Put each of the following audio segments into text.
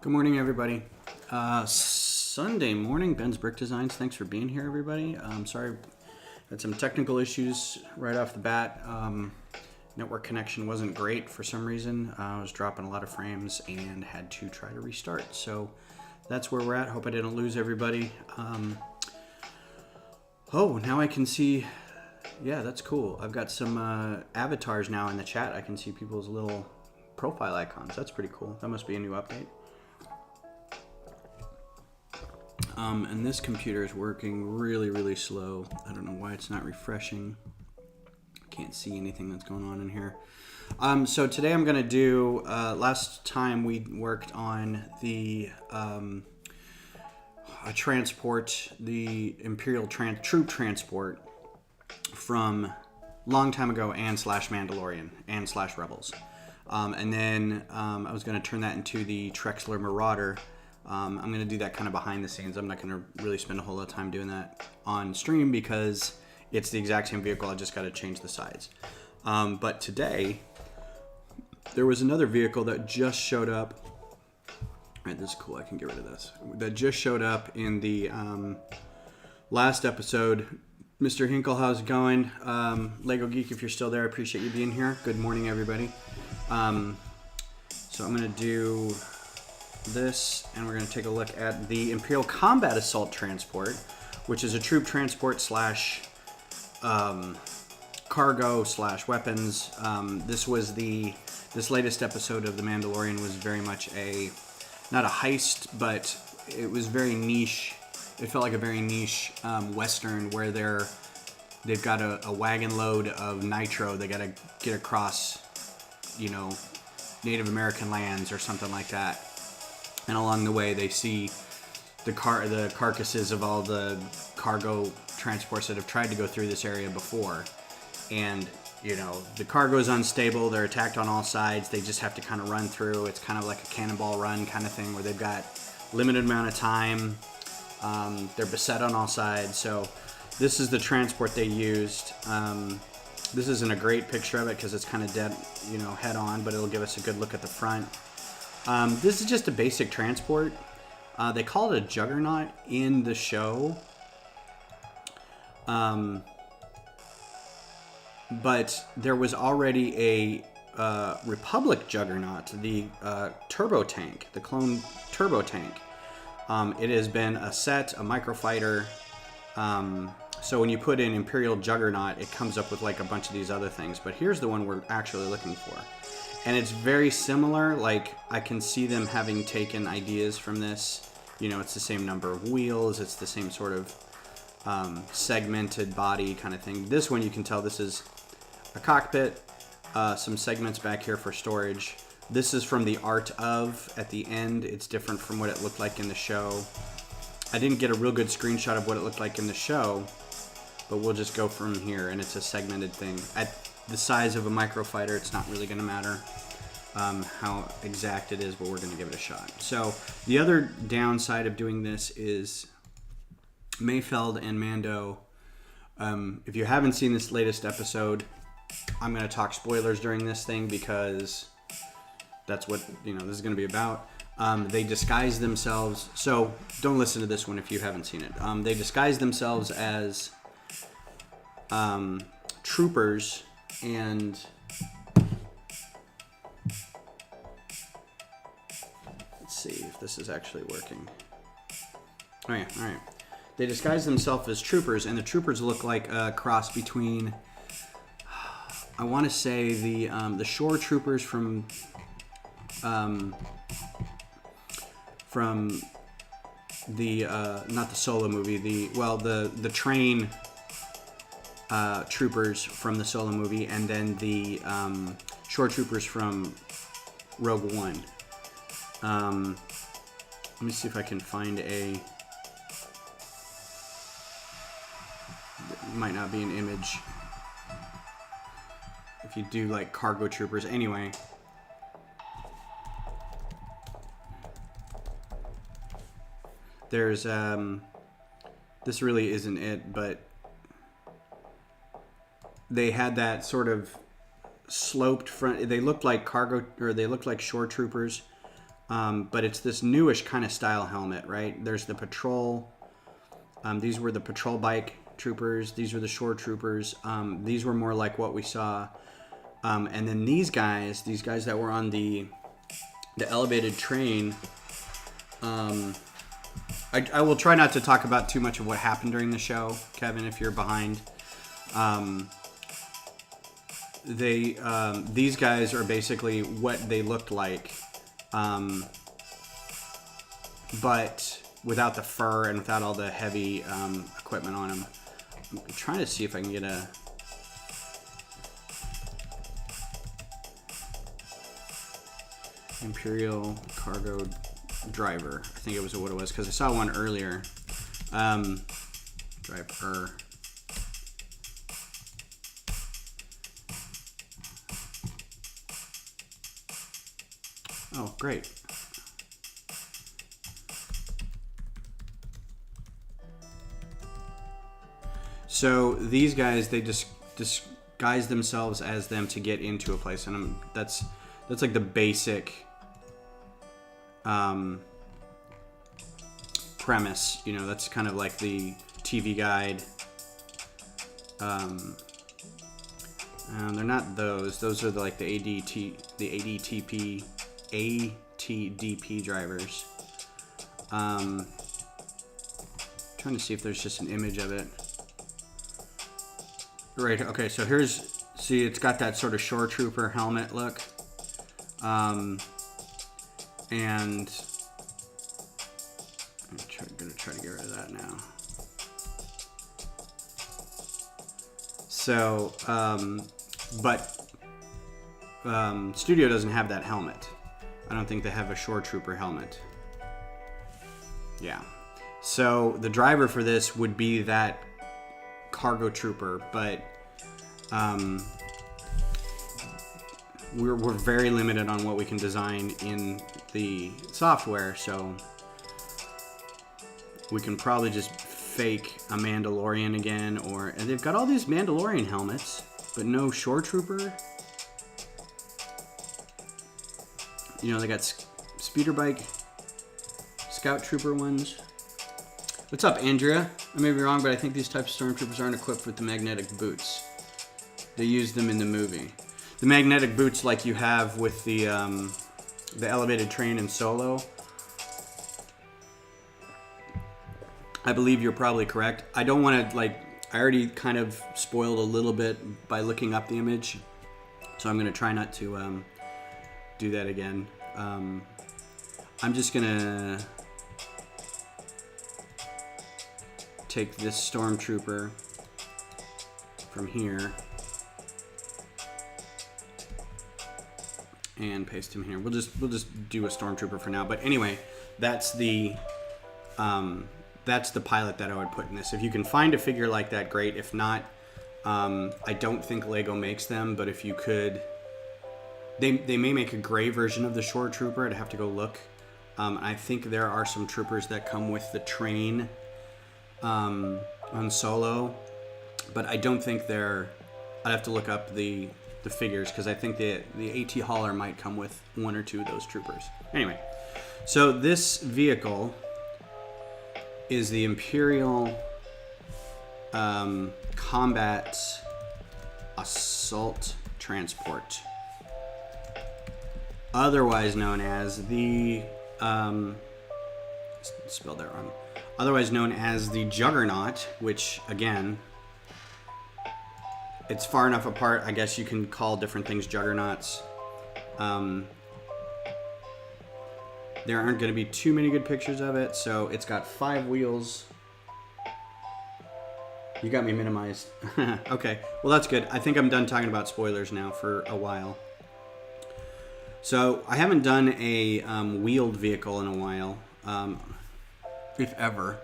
Good morning, everybody. Sunday morning, Ben's Brick Designs. Thanks for being here, everybody. Sorry, had some technical issues right off the bat. Network connection wasn't great for some reason. I was dropping a lot of frames and had to try to restart. So that's where we're at. Hope I didn't lose everybody. Oh, now I can see. Yeah, that's cool. I've got some avatars now in the chat. I can see people's little profile icons. That's pretty cool. That must be a new update. And this computer is working really slow. I don't know why it's not refreshing. Can't see anything that's going on in here. So today I'm going to do, last time we worked on the transport, the Imperial troop transport from long time ago and slash Mandalorian and slash Rebels. And then I was going to turn that into the Trexler Marauder. I'm going to do that kind of behind the scenes. I'm not going to really spend a whole lot of time doing that on stream because it's the exact same vehicle. I just got to change the sides. But today, there was another vehicle that just showed up. All right, this is cool. I can get rid of this. That just showed up in the last episode. Mr. Hinkle, how's it going? Lego Geek, if you're still there, I appreciate you being here. Good morning, everybody. So I'm going to do this, and we're going to take a look at the Imperial Combat Assault Transport, which is a troop transport slash cargo slash weapons. This latest episode of The Mandalorian was very much not a heist, but it was very niche. It felt like a very niche Western where they've got a wagon load of nitro they got to get across, Native American lands or something like that. And along the way, they see the carcasses of all the cargo transports that have tried to go through this area before. And, the cargo is unstable. They're attacked on all sides. They just have to kind of run through. It's kind of like a cannonball run kind of thing where they've got limited amount of time. They're beset on all sides. So this is the transport they used. This isn't a great picture of it because it's kind of dead, head on, but it'll give us a good look at the front. This is just a basic transport. They call it a juggernaut in the show. But there was already a Republic juggernaut, the turbo tank, the clone turbo tank. It has been a Microfighter. So when you put in Imperial Juggernaut, it comes up with like a bunch of these other things. But here's the one we're actually looking for. And it's very similar. Like, I can see them having taken ideas from this. It's the same number of wheels. It's the same sort of segmented body kind of thing. This one, you can tell this is a cockpit. Some segments back here for storage. This is from the art of at the end. It's different from what it looked like in the show. I didn't get a real good screenshot of what it looked like in the show, but we'll just go from here, and it's a segmented thing. At the size of a Microfighter, it's not really going to matter how exact it is, but we're going to give it a shot. So the other downside of doing this is Mayfeld and Mando. If you haven't seen this latest episode, I'm going to talk spoilers during this thing because that's what this is going to be about. They disguise themselves. So don't listen to this one if you haven't seen it. They disguise themselves as troopers, and let's see if this is actually working. Oh yeah, all right. They disguise themselves as troopers, and the troopers look like a cross between, I want to say the shore troopers from the not the Solo movie, the train troopers from the Solo movie, and then the shore troopers from Rogue One. Let me see if I can find it might not be an image. If you do like cargo troopers, anyway. There's this really isn't it, but they had that sort of sloped front. They looked like shore troopers, but it's this newish kind of style helmet, right? There's the patrol. These were the patrol bike troopers. These were the shore troopers. These were more like what we saw. And then these guys that were on the elevated train. I will try not to talk about too much of what happened during the show, Kevin, if you're behind. These guys are basically what they looked like, but without the fur and without all the heavy equipment on them. I'm trying to see if I can get a... Imperial Cargo Driver. I think it was what it was, because I saw one earlier. Driver. Oh, great. So these guys, they just disguise themselves as them to get into a place, and that's like the basic premise. You know, that's kind of like the TV guide. They're not those. Those are like the ATDP drivers. Trying to see if there's just an image of it. Right. Okay. So see, it's got that sort of shore trooper helmet look. And I'm gonna try to get rid of that now. So, Studio doesn't have that helmet. I don't think they have a shore trooper helmet. Yeah. So the driver for this would be that cargo trooper, but we're very limited on what we can design in the software, so we can probably just fake a Mandalorian again, and they've got all these Mandalorian helmets, but no shore trooper. You know, they got speeder bike, scout trooper ones. What's up, Andrea? I may be wrong, but I think these types of stormtroopers aren't equipped with the magnetic boots. They used them in the movie. The magnetic boots, like you have with the elevated train in Solo. I believe you're probably correct. I don't want to, I already kind of spoiled a little bit by looking up the image, so I'm going to try not to do that again. I'm just going to take this stormtrooper from here and paste him here. We'll just do a stormtrooper for now. But anyway, that's the pilot that I would put in this. If you can find a figure like that, great. If not, I don't think Lego makes them, but if you could, they may make a gray version of the shore trooper. I'd have to go look. I think there are some troopers that come with the train on Solo, but I don't think they're... I'd have to look up the figures, because I think the AT hauler might come with one or two of those troopers. Anyway, so this vehicle is the Imperial Combat Assault Transport, otherwise known as the spelled that wrong. Otherwise known as the Juggernaut, which again, it's far enough apart, I guess you can call different things juggernauts. There aren't going to be too many good pictures of it, so it's got 5 wheels. You got me minimized. Okay, well that's good. I think I'm done talking about spoilers now for a while. So I haven't done a wheeled vehicle in a while, if ever.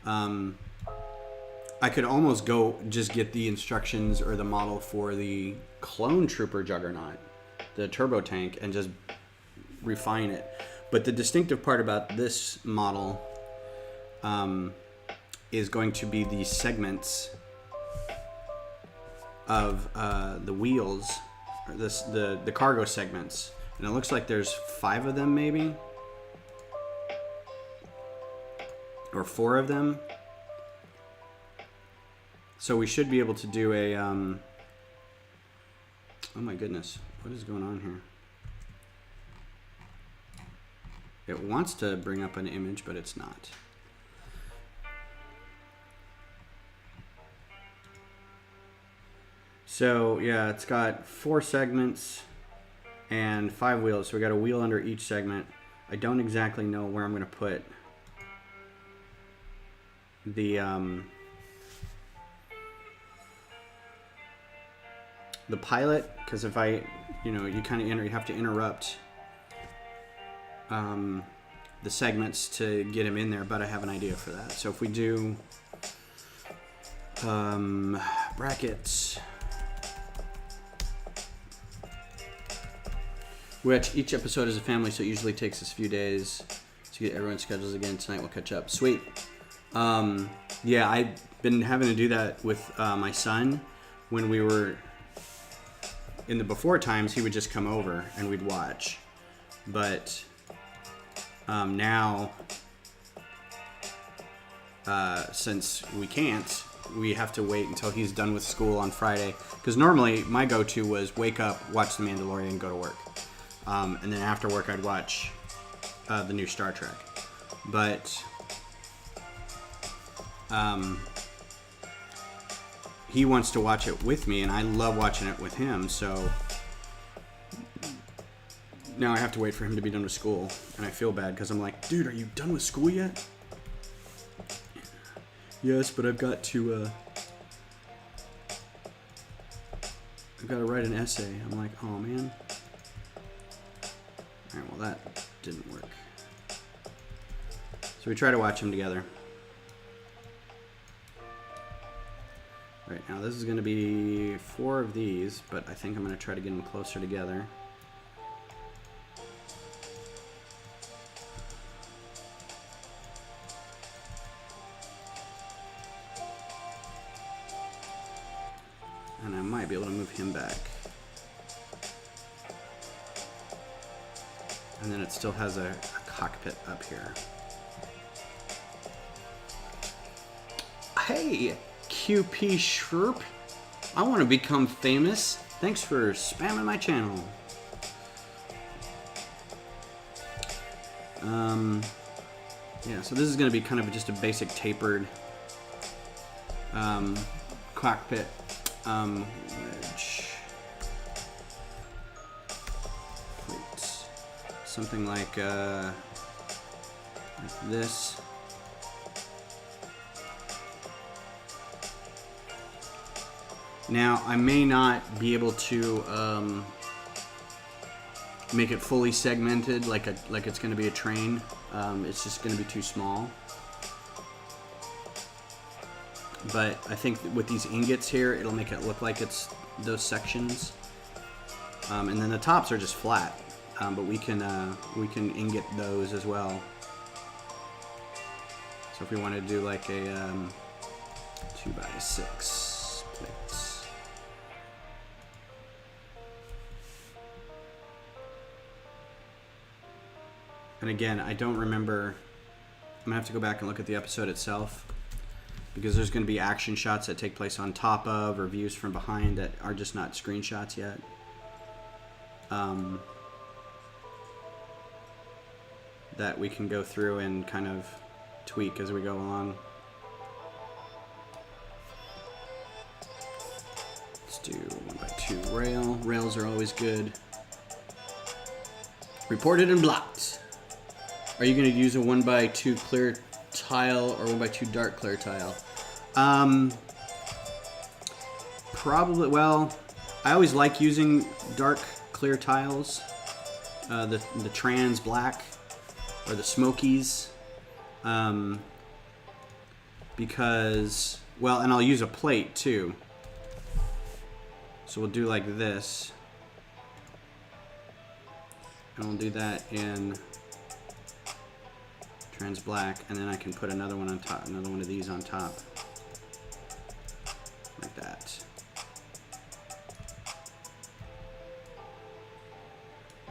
I could almost go just get the instructions or the model for the clone trooper Juggernaut, the turbo tank, and just refine it. But the distinctive part about this model is going to be the segments of the wheels, or the cargo segments. And it looks like there's 5 of them maybe. Or 4 of them. So we should be able to do a, oh my goodness, what is going on here? It wants to bring up an image, but it's not. So yeah, it's got 4 segments and 5 wheels. So we got a wheel under each segment. I don't exactly know where I'm going to put the pilot, because if I, you know, you kind of you have to interrupt the segments to get him in there, but I have an idea for that. So if we do brackets, which each episode is a family, so it usually takes us a few days to get everyone's schedules again. Tonight we'll catch up. Sweet. Yeah, I've been having to do that with my son. When we were in the before times, he would just come over and we'd watch. But now, since we can't, we have to wait until he's done with school on Friday. Because normally my go-to was wake up, watch The Mandalorian, go to work. And then after work I'd watch the new Star Trek. But he wants to watch it with me, and I love watching it with him, so now I have to wait for him to be done with school, and I feel bad because I'm like, dude, are you done with school yet? Yes, but I've got to write an essay. I'm like, oh man. Alright, well that didn't work. So we try to watch them together. Right, now this is going to be 4 of these, but I think I'm going to try to get them closer together. And I might be able to move him back. And then it still has a cockpit up here. Hey! QP Shrimp, I want to become famous. Thanks for spamming my channel. Yeah, so this is going to be kind of just a basic tapered cockpit wedge. Plates. Something like this. Now, I may not be able to make it fully segmented like it's going to be a train. It's just going to be too small. But I think with these ingots here, it'll make it look like it's those sections. And then the tops are just flat, but we can ingot those as well. So if we want to do like a 2x6 plates. And again, I don't remember. I'm gonna have to go back and look at the episode itself, because there's gonna be action shots that take place on top of, or views from behind that are just not screenshots yet. That we can go through and kind of tweak as we go along. Let's do 1x2 rail. Rails are always good. Reported and blocked. Are you going to use a 1x2 clear tile or 1x2 dark clear tile? Probably, well, I always like using dark clear tiles. The trans black or the smokies. Because, well, and I'll use a plate too. So we'll do like this. And we'll do that in trans black, and then I can put another one on top, another one of these on top. Like that.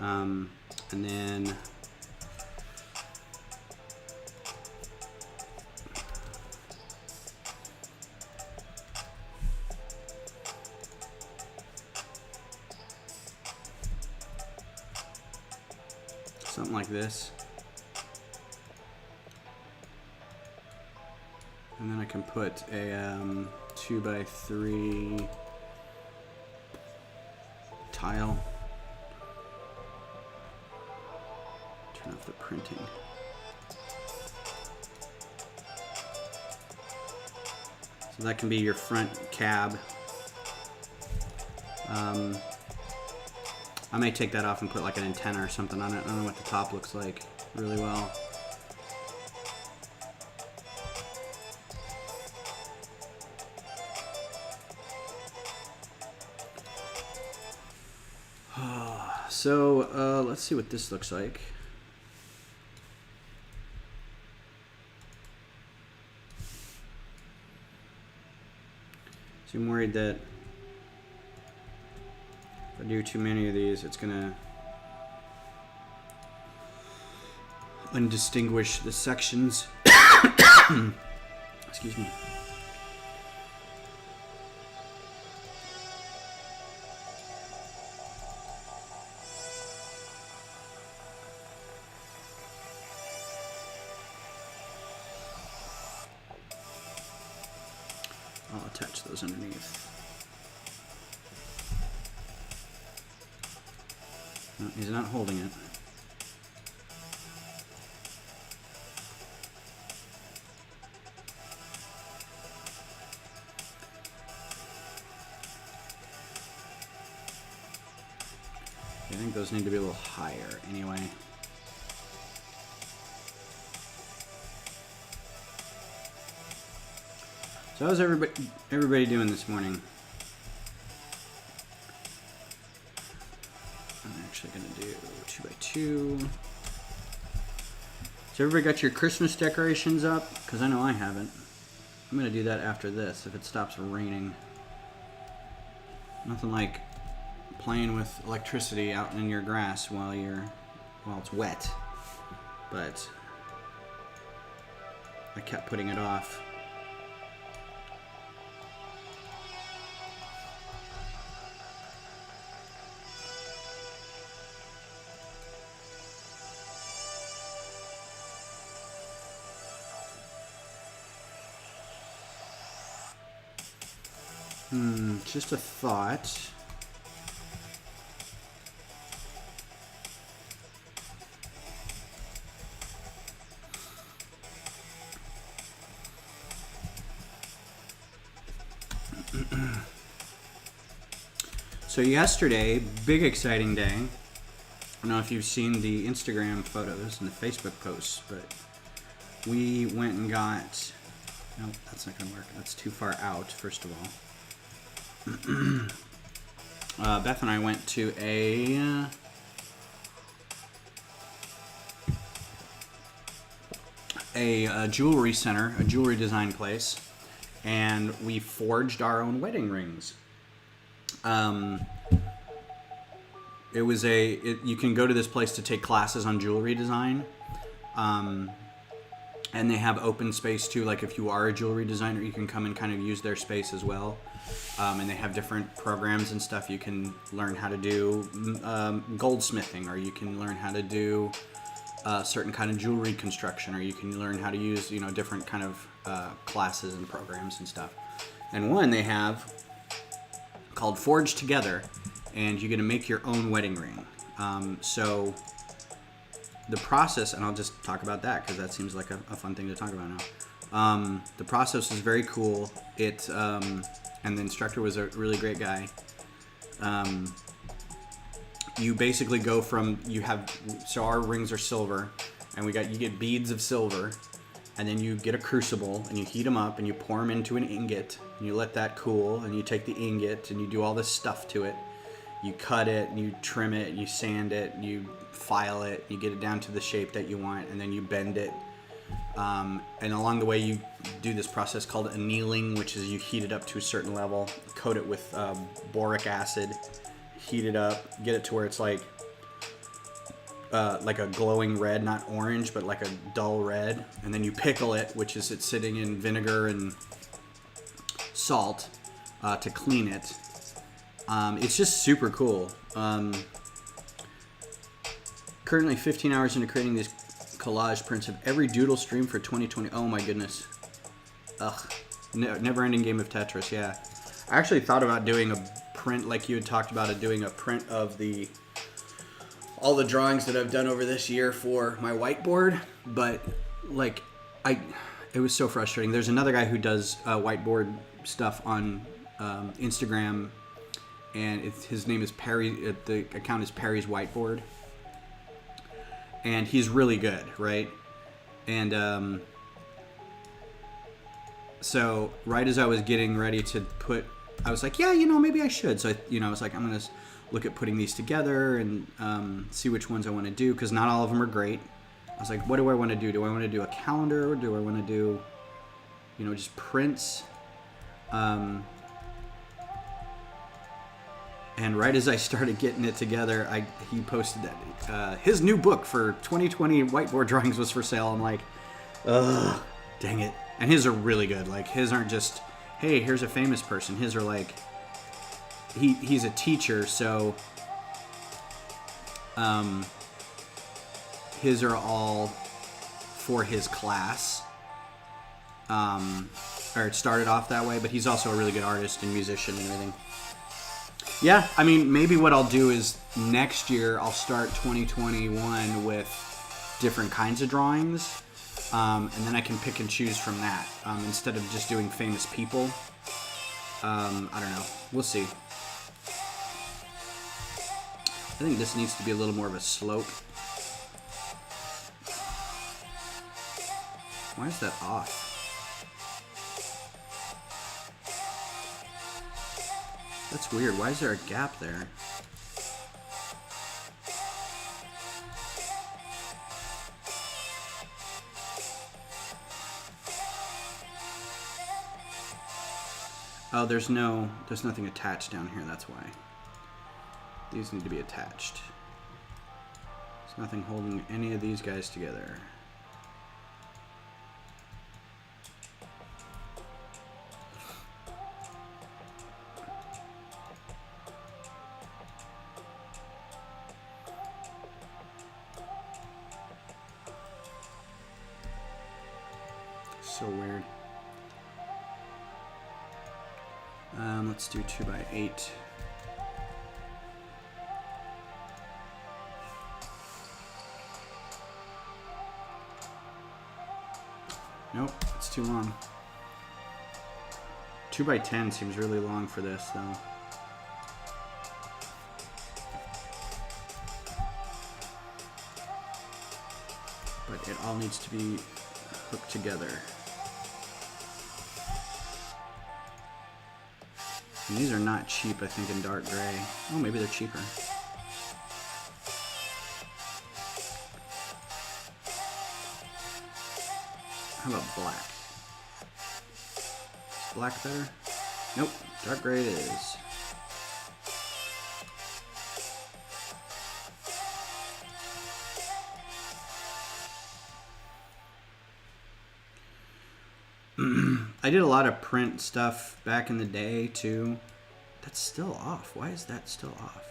And then something like this. And then I can put a 2x3 tile. Turn off the printing. So that can be your front cab. I may take that off and put like an antenna or something on it. I don't know what the top looks like really well. So let's see what this looks like. So I'm worried that if I do too many of these, it's gonna undistinguish the sections. Excuse me. I'll attach those underneath. No, he's not holding it. I think those need to be a little higher anyway. So how's everybody doing this morning? I'm actually going to do 2x2. So everybody got your Christmas decorations up? Because I know I haven't. I'm going to do that after this if it stops raining. Nothing like playing with electricity out in your grass while it's wet. But I kept putting it off. Just a thought. So yesterday, big exciting day. I don't know if you've seen the Instagram photos and the Facebook posts, but we went and got... No, that's not going to work. That's too far out, first of all. Beth and I went to a jewelry center, a jewelry design place, and we forged our own wedding rings. You can go to this place to take classes on jewelry design. And they have open space too, like if you are a jewelry designer, you can come and kind of use their space as well. And they have different programs and stuff. You can learn how to do goldsmithing, or you can learn how to do certain kind of jewelry construction, or you can learn how to use, different kind of classes and programs and stuff. And one they have called Forge Together, and you get to make your own wedding ring. So the process, and I'll just talk about that because that seems like a fun thing to talk about now. The process is very cool. And the instructor was a really great guy. You basically go from, so our rings are silver, and you get beads of silver, and then you get a crucible, and you heat them up, and you pour them into an ingot, and you let that cool, and you take the ingot, and you do all this stuff to it. You cut it, and you trim it, you sand it, you file it, you get it down to the shape that you want, and then you bend it. And along the way you do this process called annealing, which is you heat it up to a certain level, coat it with boric acid, heat it up, get it to where it's like like a glowing red, not orange, but like a dull red. And then you pickle it, which is it's sitting in vinegar and salt to clean it. It's just super cool. Currently 15 hours into creating these collage prints of every doodle stream for 2020. Oh my goodness. Ugh. Never-ending game of Tetris, yeah. I actually thought about doing a print, like you had talked about it, doing a print of all the drawings that I've done over this year for my whiteboard, but like it was so frustrating. There's another guy who does whiteboard stuff on Instagram, and his name is Perry. The account is Perry's Whiteboard, and he's really good, right? And so right as I was getting ready to put, I was like, yeah, maybe I should. So I was like, I'm gonna look at putting these together and see which ones I want to do, because not all of them are great. I was like, what do I want to do? Do I want to do a calendar, or do I want to do, just prints? And right as I started getting it together, he posted that his new book for 2020 whiteboard drawings was for sale. I'm like, ugh, dang it. And his are really good. Like, his aren't just, hey, here's a famous person. His are like, he's a teacher, so his are all for his class. Or it started off that way, but he's also a really good artist and musician and everything. Yeah, I mean, maybe what I'll do is next year I'll start 2021 with different kinds of drawings, and then I can pick and choose from that instead of just doing famous people. I don't know. We'll see. I think this needs to be a little more of a slope. Why is that off? That's weird. Why is there a gap there? Oh, there's nothing attached down here, that's why. These need to be attached. There's nothing holding any of these guys together. So weird. Let's do 2x8. Nope, it's too long. 2x10 seems really long for this, though. But it all needs to be hooked together. And these are not cheap, I think, in dark gray. Oh, maybe they're cheaper. How about black? Is black better? Nope, dark gray it is. I did a lot of print stuff back in the day too. That's still off. Why is that still off?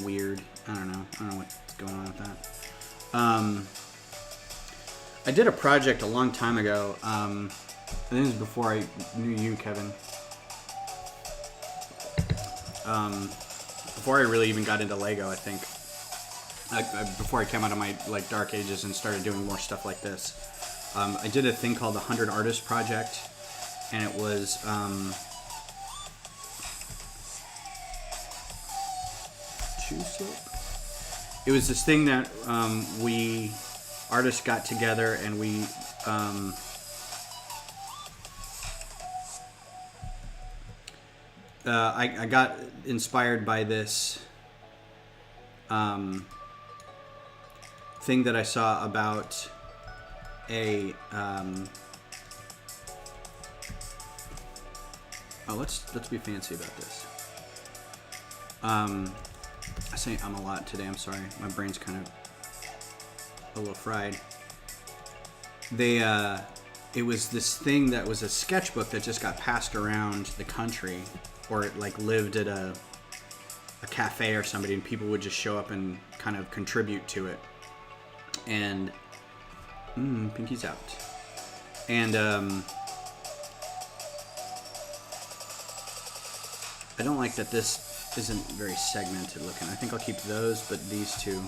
Weird. I don't know what's going on with that. I did a project a long time ago. I think it was before I knew you, Kevin. Before I really even got into Lego, I think. Before I came out of my dark ages and started doing more stuff like this. I did a thing called the 100 Artist Project, and it was too slope. It was this thing that we artists got together and we I got inspired by this thing that I saw about a let's be fancy about this. I say a lot today. I'm sorry, my brain's kind of a little fried. It was this thing that was a sketchbook that just got passed around the country, or it like lived at a cafe or somebody, and people would just show up and kind of contribute to it. And Pinky's out. And I don't like that this isn't very segmented looking. I think I'll keep those, but these two,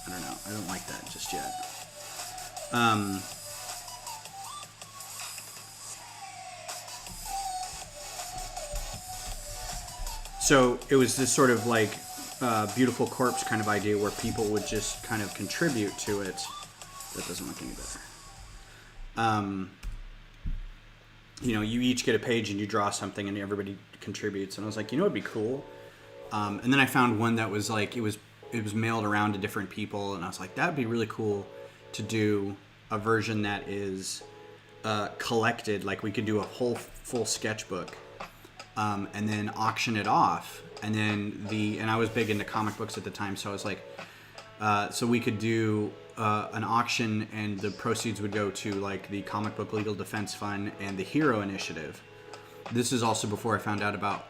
I don't know. I don't like that just yet. So it was this sort of like beautiful corpse kind of idea where people would just kind of contribute to it. That doesn't look any better. You know, you each get a page and you draw something and everybody contributes. And I was like, you know, it'd be cool. And then I found one that was like, it was mailed around to different people. And I was like, that'd be really cool to do a version that is collected. Like we could do a whole full sketchbook and then auction it off. And then and I was big into comic books at the time. So I was like, so we could do an auction, and the proceeds would go to like the Comic Book Legal Defense Fund and the Hero Initiative. This is also before I found out about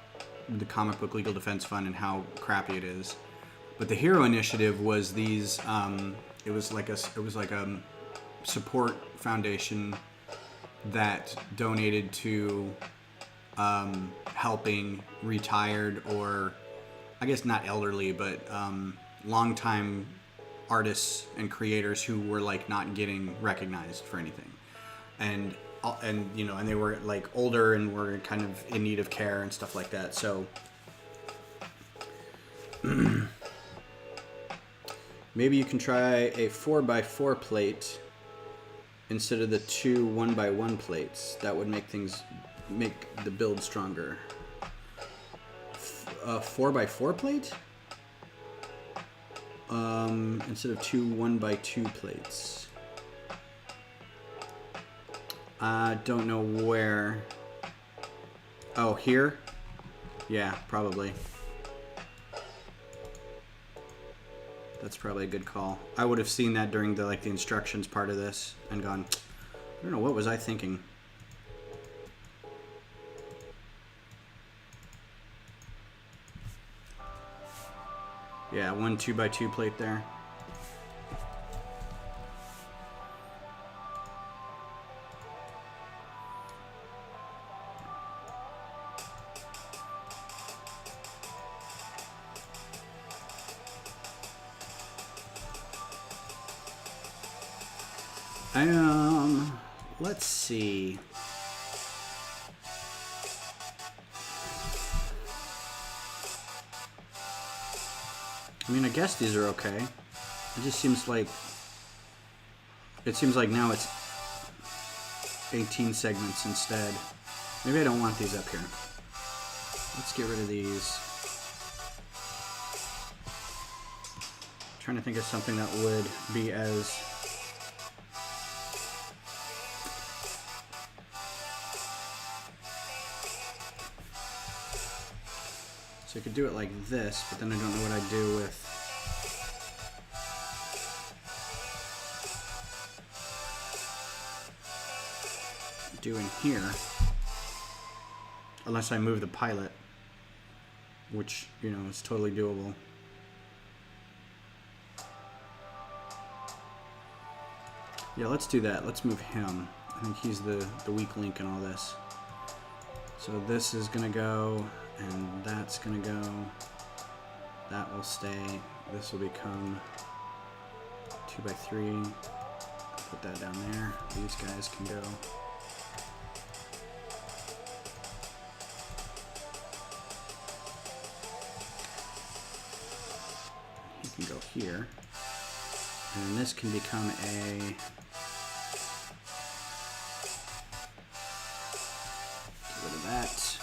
the Comic Book Legal Defense Fund and how crappy it is. But the Hero Initiative was these. It was like a support foundation that donated to helping retired, or I guess not elderly, but longtime artists and creators who were like not getting recognized for anything, and you know, and they were like older and were kind of in need of care and stuff like that. So maybe you can try a 4x4 plate instead of the 2 1x1 plates. That would make the build stronger. A 4x4 plate? Instead of 2 1x2 plates. I don't know where. Oh, here? Yeah, probably. That's probably a good call. I would have seen that during the instructions part of this and gone, I don't know, what was I thinking? Yeah, 1 2x2 plate there. Let's see. I mean, I guess these are okay. It just seems like now it's 18 segments instead. Maybe I don't want these up here. Let's get rid of these. I'm trying to think of something that would be as so I could do it like this, but then I don't know what I'd do with doing here, unless I move the pilot, which, you know, is totally doable. Yeah, let's do that. Let's move him. I think he's the weak link in all this. So this is gonna go, and that's gonna go. That will stay. This will become 2x3. Put that down there. These guys can go. He can go here. And this can become a that.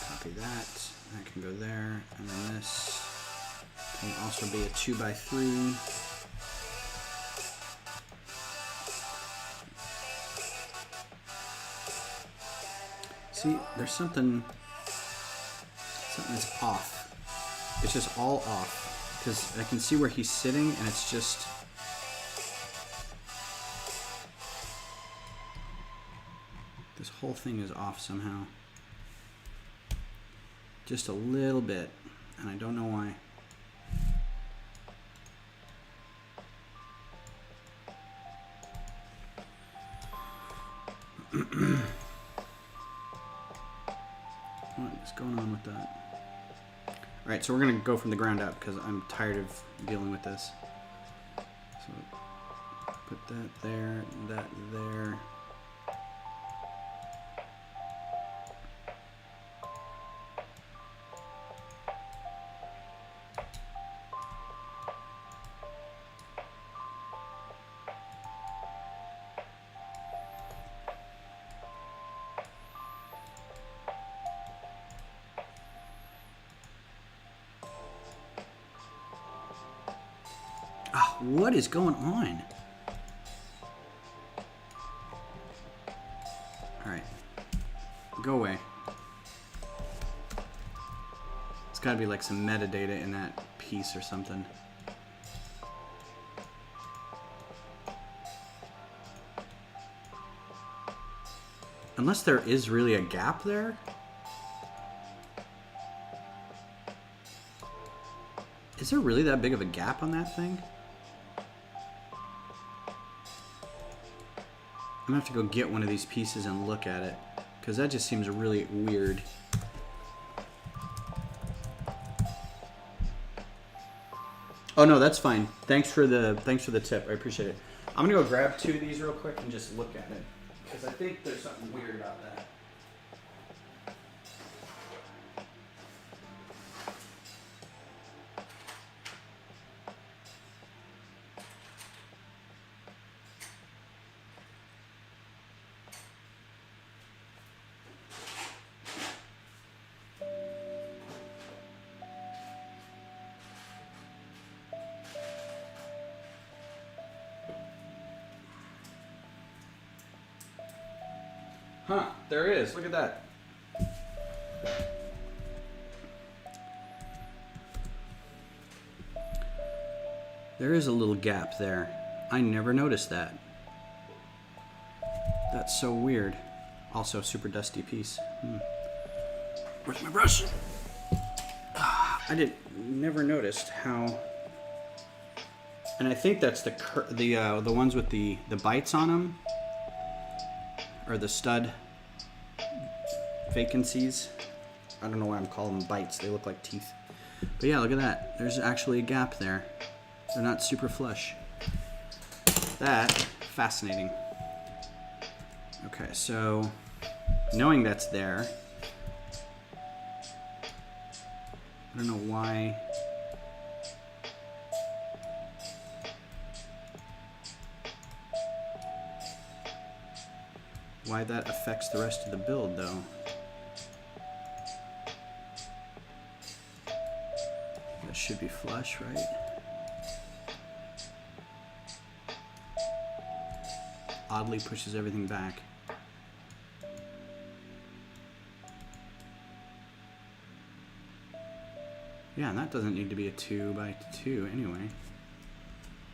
Copy that. That can go there, and then this Can also be a 2x3. See, there's something that's off. It's just all off. Because I can see where he's sitting and it's just... This whole thing is off somehow. Just a little bit. And I don't know why. What is going on with that? Alright, so we're going to go from the ground up because I'm tired of dealing with this. So put that there, that there. What is going on? Alright. Go away. It's gotta be like some metadata in that piece or something. Unless there is really a gap there? Is there really that big of a gap on that thing? I'm gonna have to go get one of these pieces and look at it, because that just seems really weird. Oh no, that's fine. Thanks for the tip. I appreciate it. I'm gonna go grab 2 of these real quick and just look at it, because I think there's something weird about that. Huh, there it is. Look at that. There is a little gap there. I never noticed that. That's so weird. Also, super dusty piece. Where's my brush? I never noticed how. And I think that's the ones with the bites on them. Or the stud vacancies. I don't know why I'm calling them bites. They look like teeth. But yeah, look at that. There's actually a gap there. They're not super flush. That, fascinating. Okay, so knowing that's there, I don't know why. Why that affects the rest of the build, though. That should be flush, right? Oddly pushes everything back. Yeah, and that doesn't need to be a 2x2 anyway.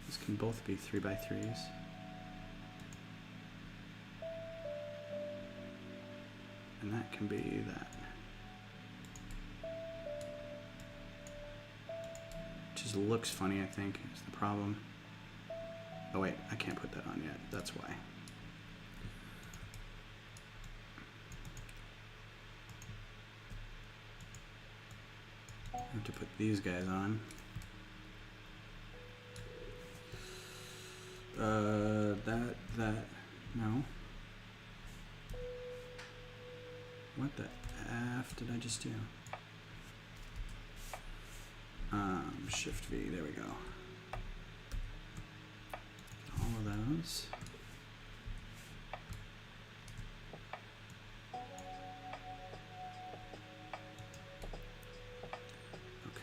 This can both be 3x3s. And that can be that. Just looks funny, I think, is the problem. Oh wait, I can't put that on yet. That's why. I have to put these guys on. No. What the F did I just do? Shift V, there we go. All of those.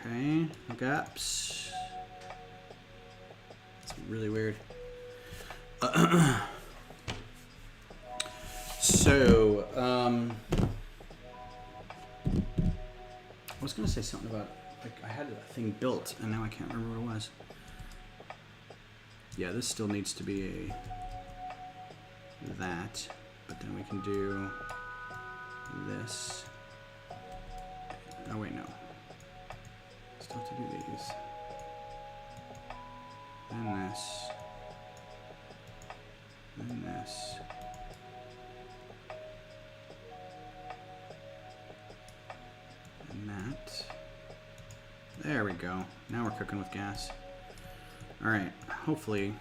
Okay, no gaps. It's really weird. So, I was gonna say something about, like, I had a thing built and now I can't remember what it was. Yeah, this still needs to be that, but then we can do this. Oh wait, no. Still have to do these. Then this. Then this. And that. There we go. Now we're cooking with gas. Alright, hopefully.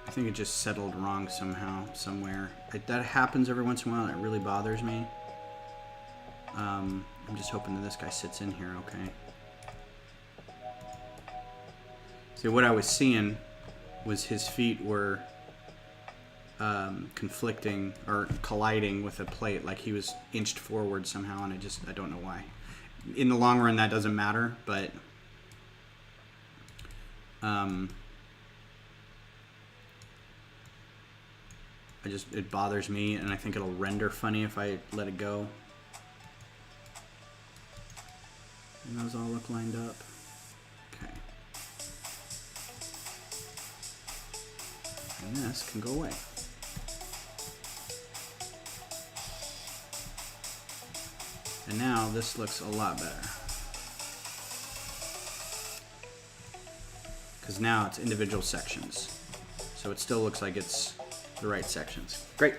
I think it just settled wrong somehow, somewhere. That happens every once in a while. It really bothers me. I'm just hoping that this guy sits in here okay. See, what I was seeing was his feet were conflicting or colliding with a plate, like he was inched forward somehow, and I don't know why. In the long run, that doesn't matter, but it bothers me, and I think it'll render funny if I let it go. And those all look lined up. Okay. And this can go away. And now this looks a lot better. Because now it's individual sections. So it still looks like it's the right sections. Great.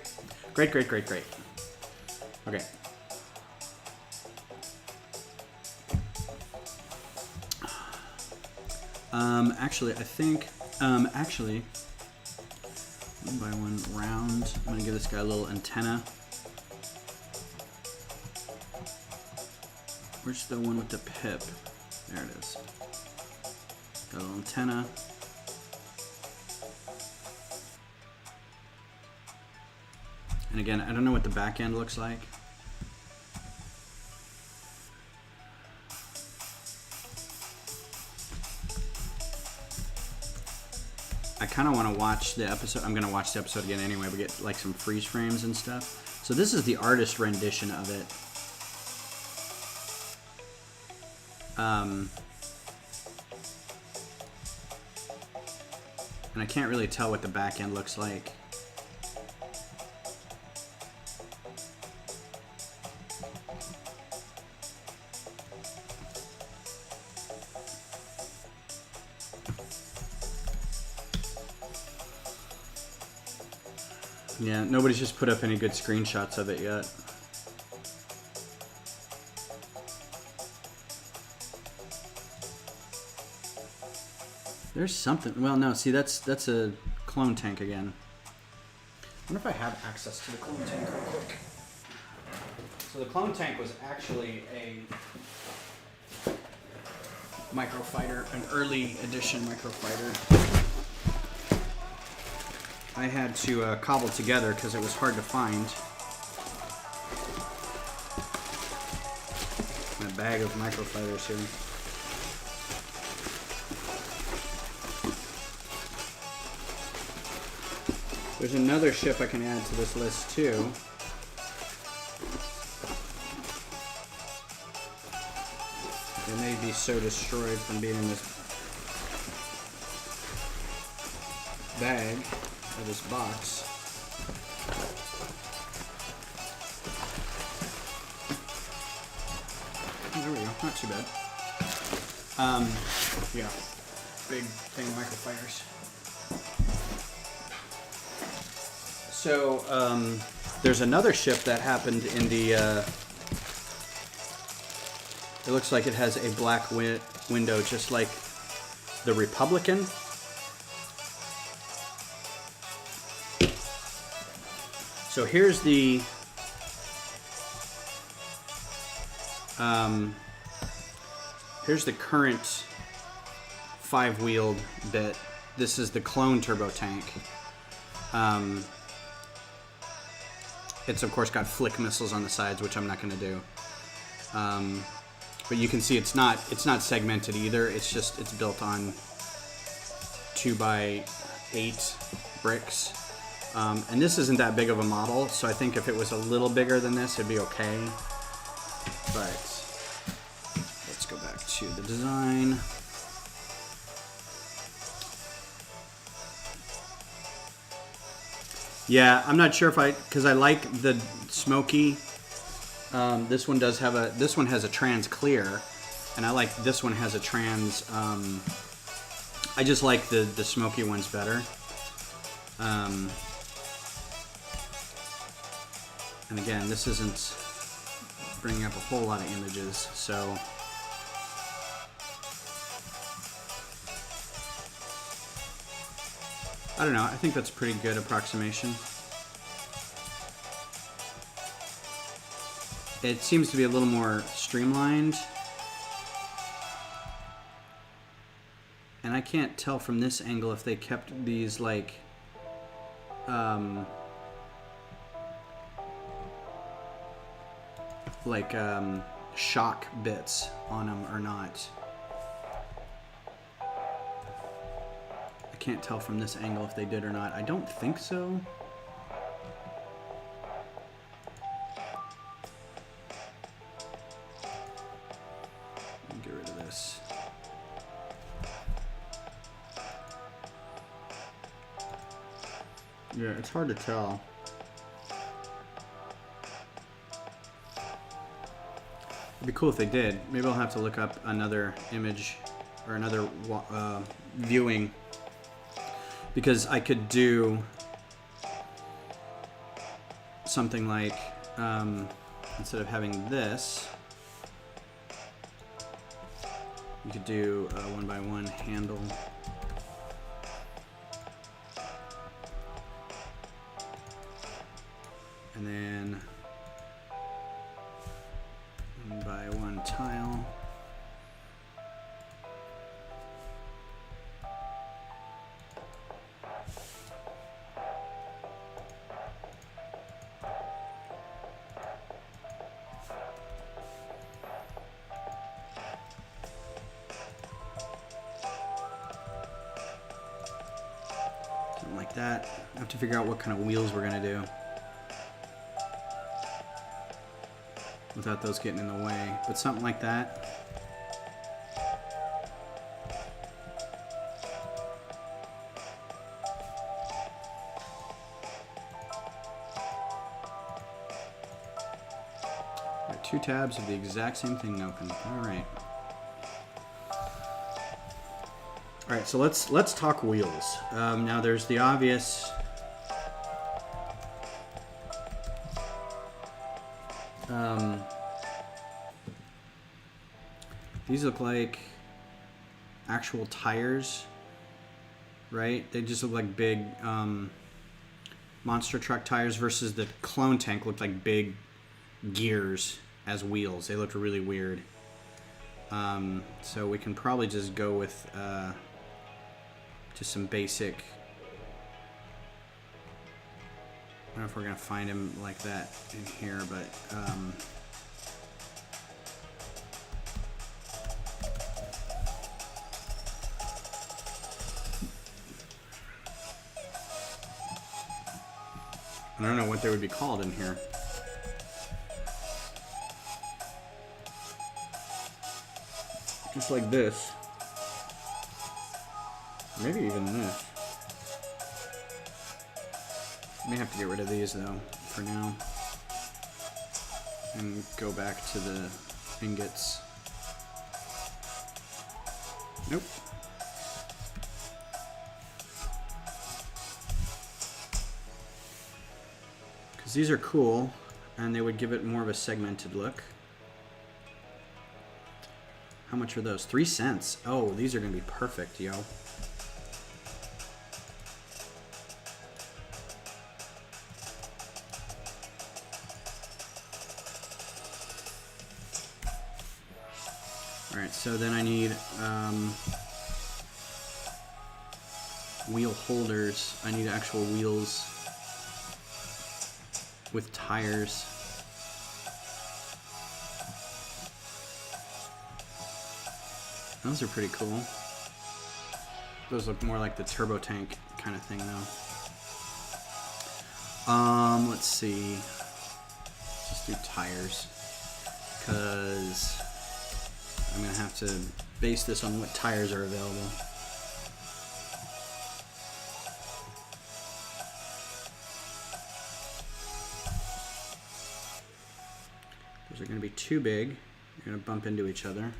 Great, great, great, great. Okay. Actually, I think, one by one round, I'm gonna give this guy a little antenna. Where's the one with the pip? There it is. Got a little antenna. And again, I don't know what the back end looks like. I kind of want to watch the episode. I'm going to watch the episode again anyway, but get like some freeze frames and stuff. So this is the artist rendition of it. And I can't really tell what the back end looks like. Yeah, nobody's just put up any good screenshots of it yet. There's something. Well, no. See, that's a clone tank again. I wonder if I have access to the clone tank real quick. So the clone tank was actually a Microfighter, an early edition Microfighter. I had to cobble together because it was hard to find. My bag of Microfighters here. There's another ship I can add to this list too. It may be so destroyed from being in this bag, or this box. Oh, there we go, not too bad. Yeah, big thing of Microfighters. So, there's another ship that happened in the, it looks like it has a black window just like the Republican. So here's the, current 5-wheeled bit. This is the clone turbo tank. It's of course got flick missiles on the sides, which I'm not going to do. But you can see it's not segmented either. It's built on 2x8 bricks. And this isn't that big of a model, so I think if it was a little bigger than this, it'd be okay. But let's go back to the design. Yeah, I'm not sure if because I like the smoky. This one has a trans clear, and I like this one has a trans. I just like the smoky ones better. And again, this isn't bringing up a whole lot of images, so. I don't know, I think that's a pretty good approximation. It seems to be a little more streamlined. And I can't tell from this angle if they kept these like shock bits on them or not. I can't tell from this angle if they did or not. I don't think so. Get rid of this. Yeah, it's hard to tell. It'd be cool if they did. Maybe I'll have to look up another image or another viewing, because I could do something like instead of having this, you could do a 1x1 handle. And then 1x1 tile. Something like that. I have to figure out what kind of wheels we're gonna do without those getting in the way, but something like that. Got 2 tabs of the exact same thing open. All right. All right, so let's talk wheels. Now there's the obvious. These look like actual tires, right? They just look like big monster truck tires versus the clone tank looked like big gears as wheels. They looked really weird. So we can probably just go with just some basic. I don't know if we're gonna find him like that in here, but I don't know what they would be called in here. Just like this. Maybe even this. May have to get rid of these though for now and go back to the ingots. Nope. Because these are cool and they would give it more of a segmented look. How much are those? 3 cents. Oh, these are gonna be perfect, yo. Alright, so then I need wheel holders. I need actual wheels with tires. Those are pretty cool. Those look more like the turbo tank kind of thing, though. Let's see. Let's just do tires, because I'm gonna have to base this on what tires are available. Those are gonna be too big. They're gonna bump into each other.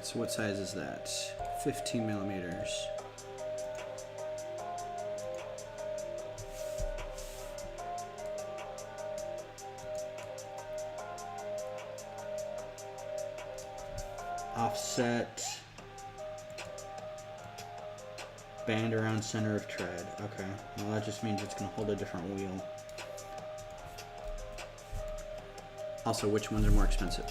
So what size is that? 15 millimeters. Offset. Band around center of tread. Okay. Well, that just means it's going to hold a different wheel. Also, which ones are more expensive?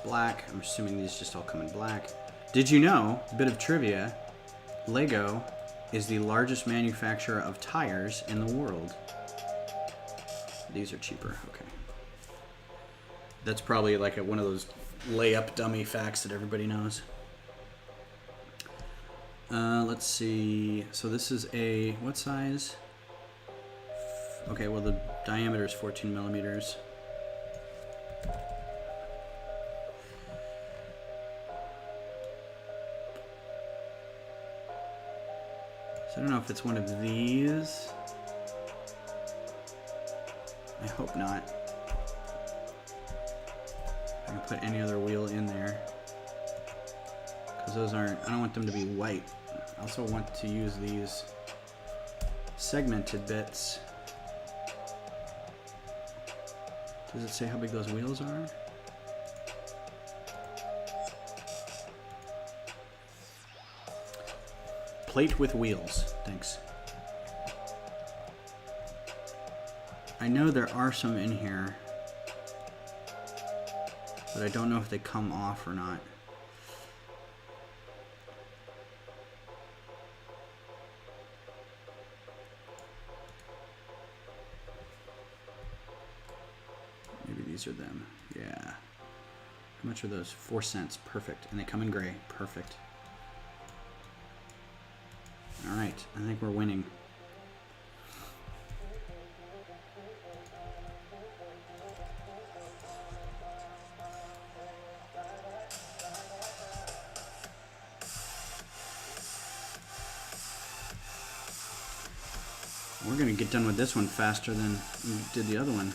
Black. I'm assuming these just all come in black. Did you know, bit of trivia, Lego is the largest manufacturer of tires in the world. These are cheaper. Okay. That's probably like one of those layup dummy facts that everybody knows. Let's see. So this is a, what size? Okay, well the diameter is 14 millimeters. So I don't know if it's one of these. I hope not. I can put any other wheel in there, because those aren't, I don't want them to be white. I also want to use these segmented bits. Does it say how big those wheels are? Plate with wheels. Thanks. I know there are some in here, but I don't know if they come off or not. Maybe these are them. Yeah. How much are those? 4 cents. Perfect. And they come in gray. Perfect. All right, I think we're winning. We're gonna get done with this one faster than we did the other one.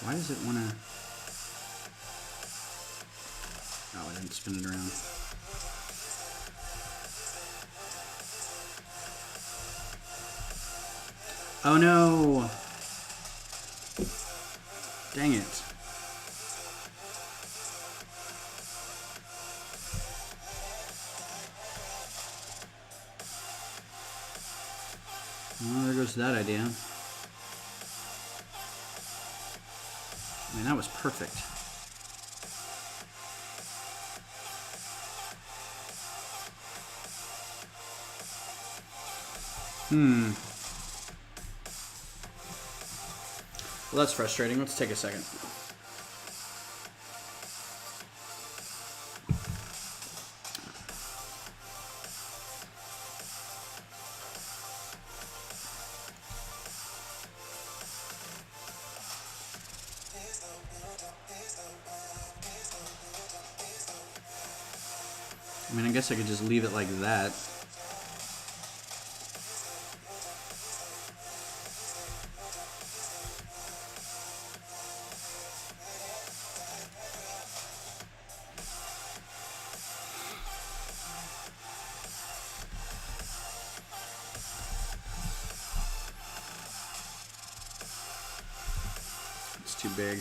Why does it wanna... Oh, I didn't spin it around. Oh no! Dang it. Well, there goes that idea. I mean, that was perfect. Well, that's frustrating. Let's take a second. I mean, I guess I could just leave it like that. Too big.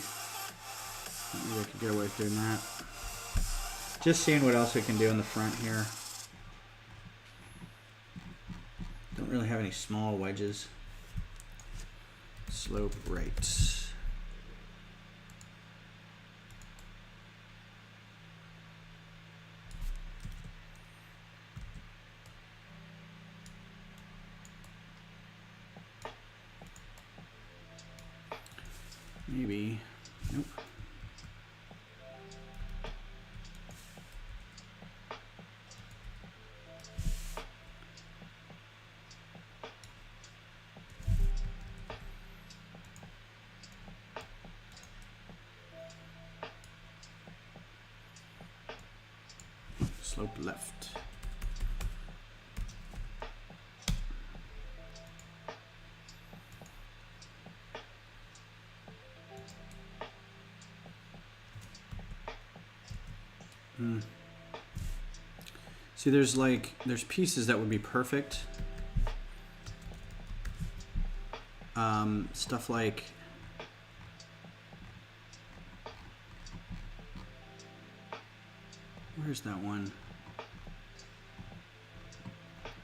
Maybe I could get away with doing that. Just seeing what else we can do in the front here. Don't really have any small wedges. Slope right. Maybe. Nope. Slope left. See, there's pieces that would be perfect. Stuff like where's that one?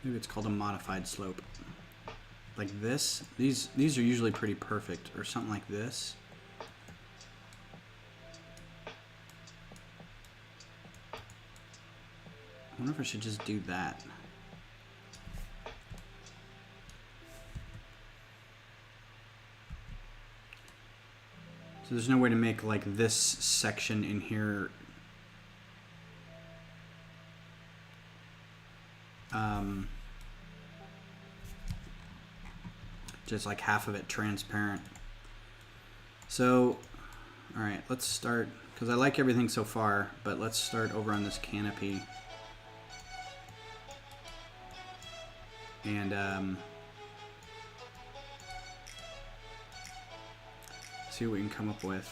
Maybe it's called a modified slope. Like this. These are usually pretty perfect, or something like this. I wonder if I should just do that. So there's no way to make like this section in here just like half of it transparent. So, all right, let's start, because I like everything so far, but let's start over on this canopy. And see what we can come up with.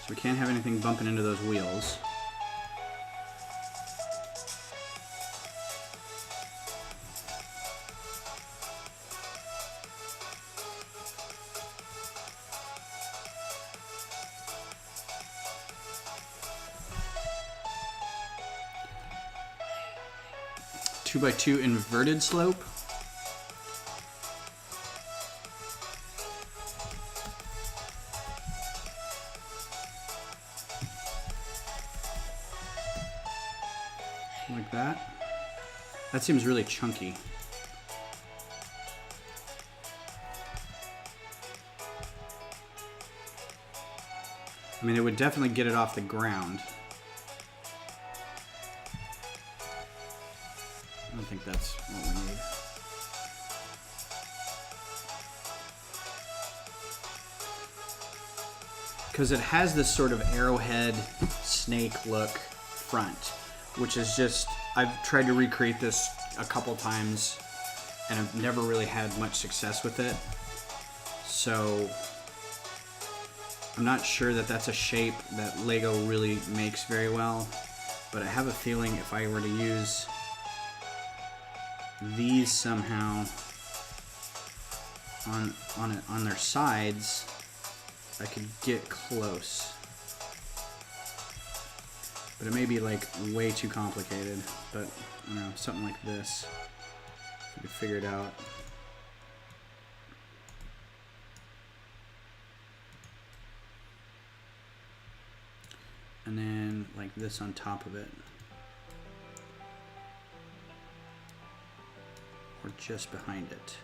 So we can't have anything bumping into those wheels. Two by two inverted slope. Like that. That seems really chunky. I mean, it would definitely get it off the ground. I don't think that's what we need. Because it has this sort of arrowhead snake look front, which is just, I've tried to recreate this a couple times and I've never really had much success with it. So I'm not sure that that's a shape that Lego really makes very well, but I have a feeling if I were to use these somehow on their sides, I could get close. But it may be like way too complicated, but I don't know, something like this. If we could figure it out. And then like this on top of it. Or just behind it.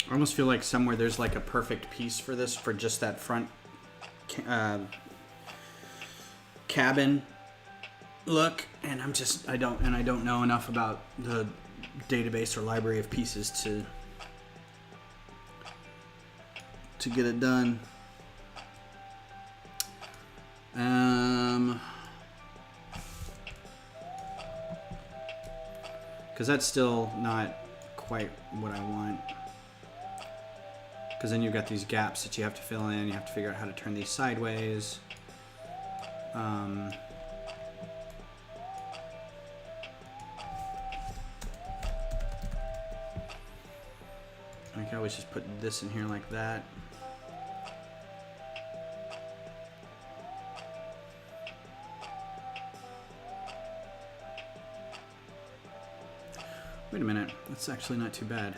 I almost feel like somewhere there's like a perfect piece for this, for just that front cabin look, and I don't know enough about the database or library of pieces to get it done. Because that's still not quite what I want. Because then you've got these gaps that you have to fill in. You have to figure out how to turn these sideways. I can always just put this in here like that. Wait a minute, that's actually not too bad.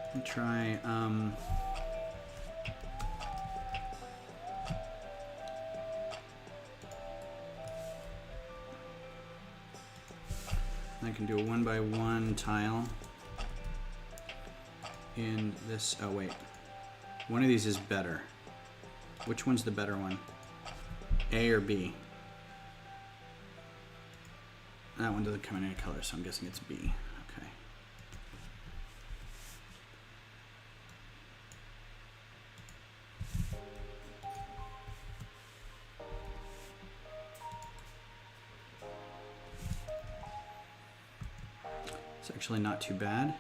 Let me try, I can do a 1x1 tile in this. Oh wait, one of these is better. Which one's the better one? A or B? That one doesn't come in any color, so I'm guessing it's B. Okay. It's actually not too bad.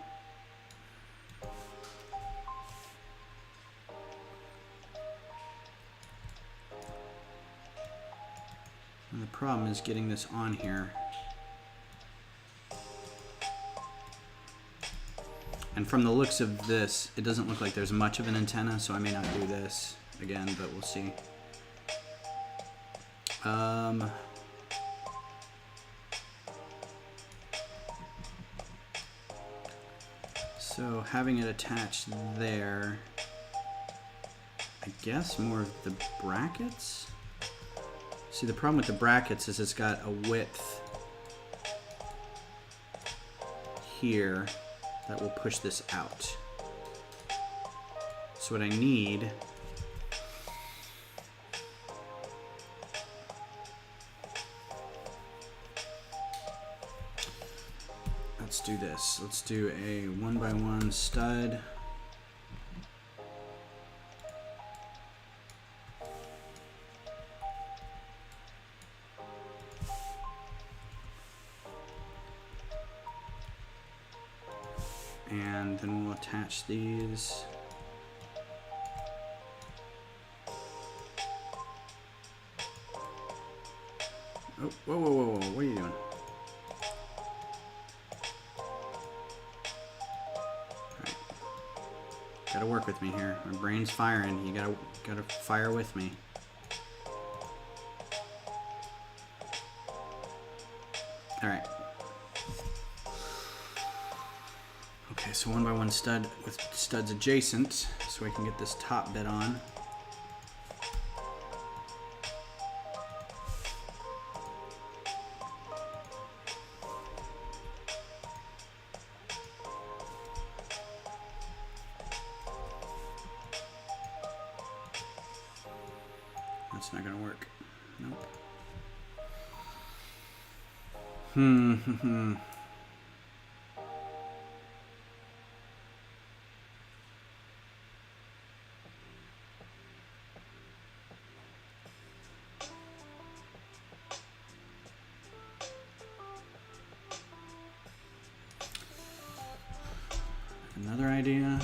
And the problem is getting this on here. And from the looks of this, it doesn't look like there's much of an antenna, so I may not do this again, but we'll see. So having it attached there, I guess more of the brackets? See, the problem with the brackets is it's got a width here that will push this out. So what I need let's do this. Let's do a 1x1 stud. And then we'll attach these. Oh, whoa, whoa, whoa, whoa, what are you doing? Alright. Gotta work with me here. My brain's firing. You gotta fire with me. Alright. Okay, so 1x1 stud with studs adjacent, so I can get this top bit on. That's not gonna work. Nope. Another idea.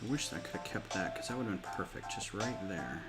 I wish I could have kept that because that would have been perfect, just right there.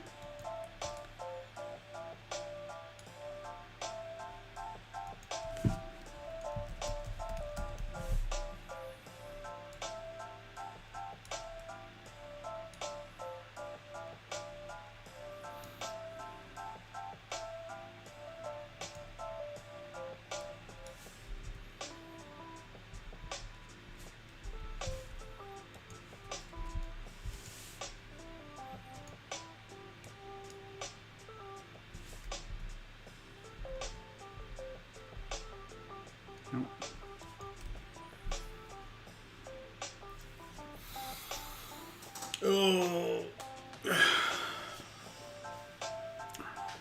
Nope. Oh.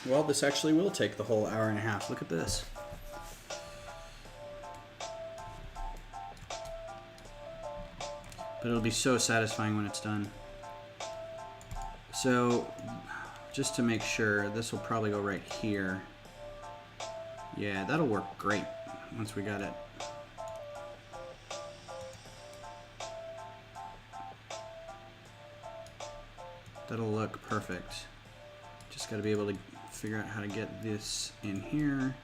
Well, this actually will take the whole hour and a half. Look at this. But it'll be so satisfying when it's done. So, just to make sure, this will probably go right here. Yeah, that'll work great once we got it. That'll look perfect. Just got to be able to figure out how to get this in here.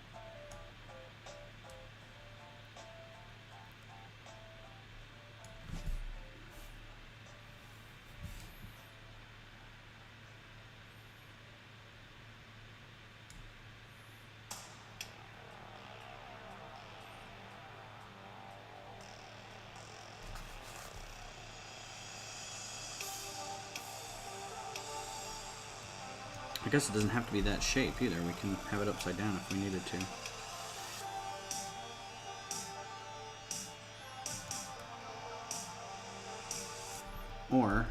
guess it doesn't have to be that shape either. We can have it upside down if we needed to. Or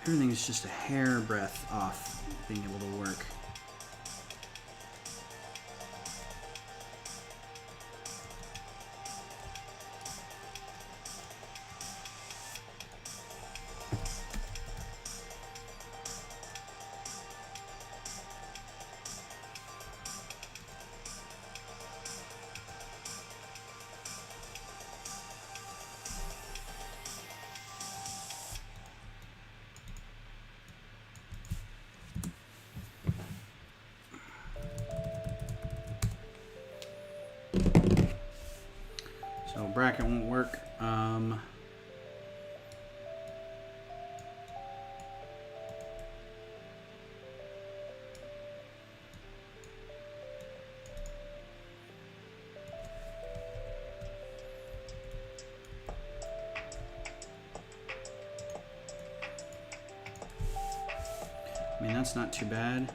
everything is just a hair breadth off being able to work. So bracket won't work. I mean, that's not too bad.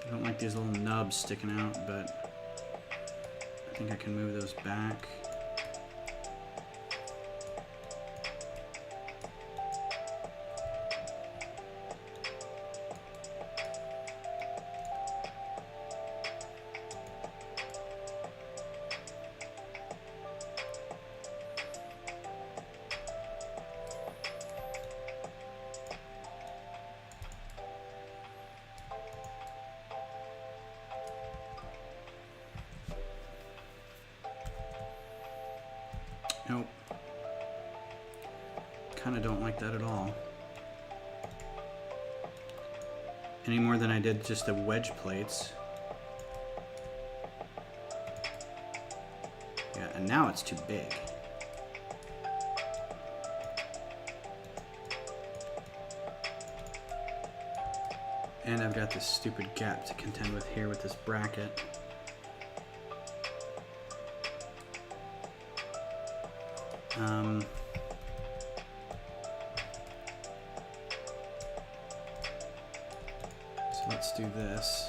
I don't like these little nubs sticking out, but I think I can move those back. Nope. Kind of don't like that at all. Any more than I did just the wedge plates. Yeah, and now it's too big. And I've got this stupid gap to contend with here with this bracket. So let's do this.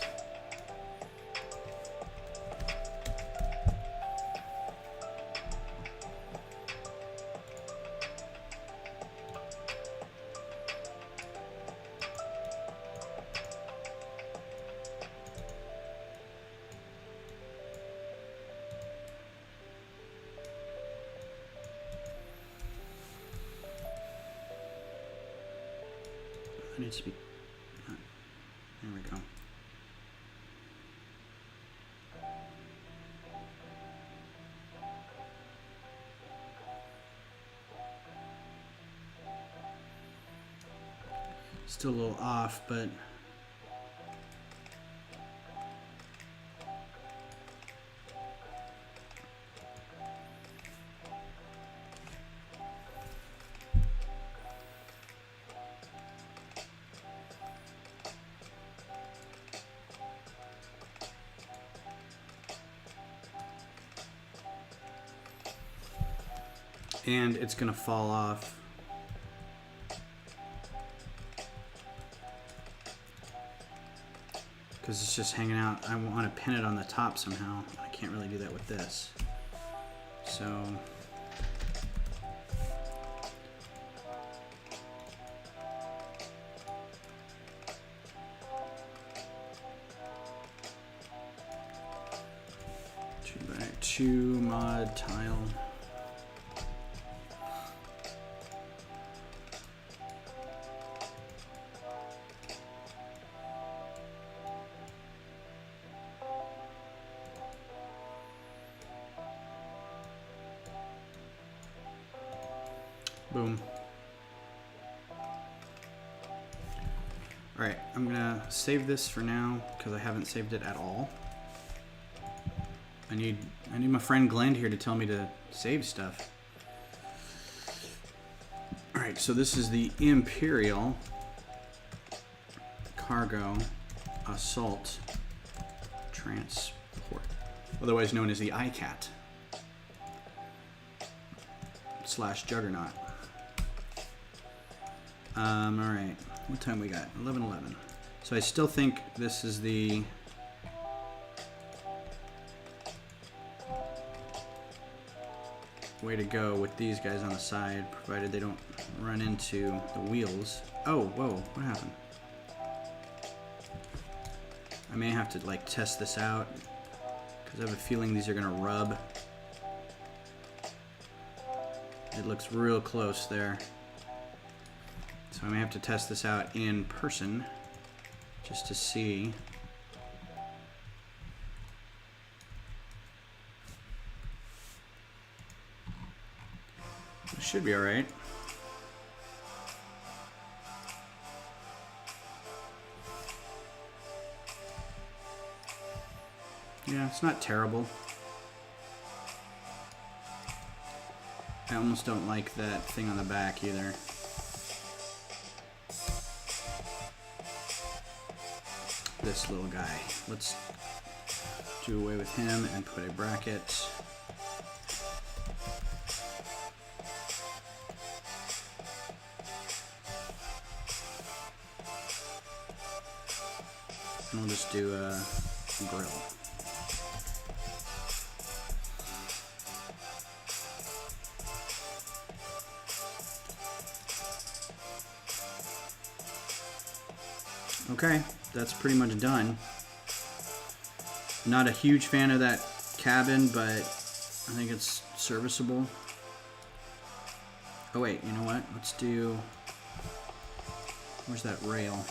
Needs to be. There we go. Still a little off, but and it's gonna fall off. Because it's just hanging out. I want to pin it on the top somehow. I can't really do that with this. So two mod tile. Boom. Alright, I'm gonna save this for now because I haven't saved it at all. I need my friend Glenn here to tell me to save stuff. Alright, so this is the Imperial Cargo Assault Transport, otherwise known as the ICAT / Juggernaut. Alright, what time we got? 11:11. So I still think this is the way to go with these guys on the side, provided they don't run into the wheels. Oh, whoa, what happened? I may have to like test this out because I have a feeling these are gonna rub. It looks real close there. So I may have to test this out in person just to see. It should be all right. Yeah, it's not terrible. I almost don't like that thing on the back either. This little guy. Let's do away with him and put a bracket. And we'll just do a grill. Okay, that's pretty much done. Not a huge fan of that cabin, but I think it's serviceable. Oh wait, you know what? Let's do... Where's that rail?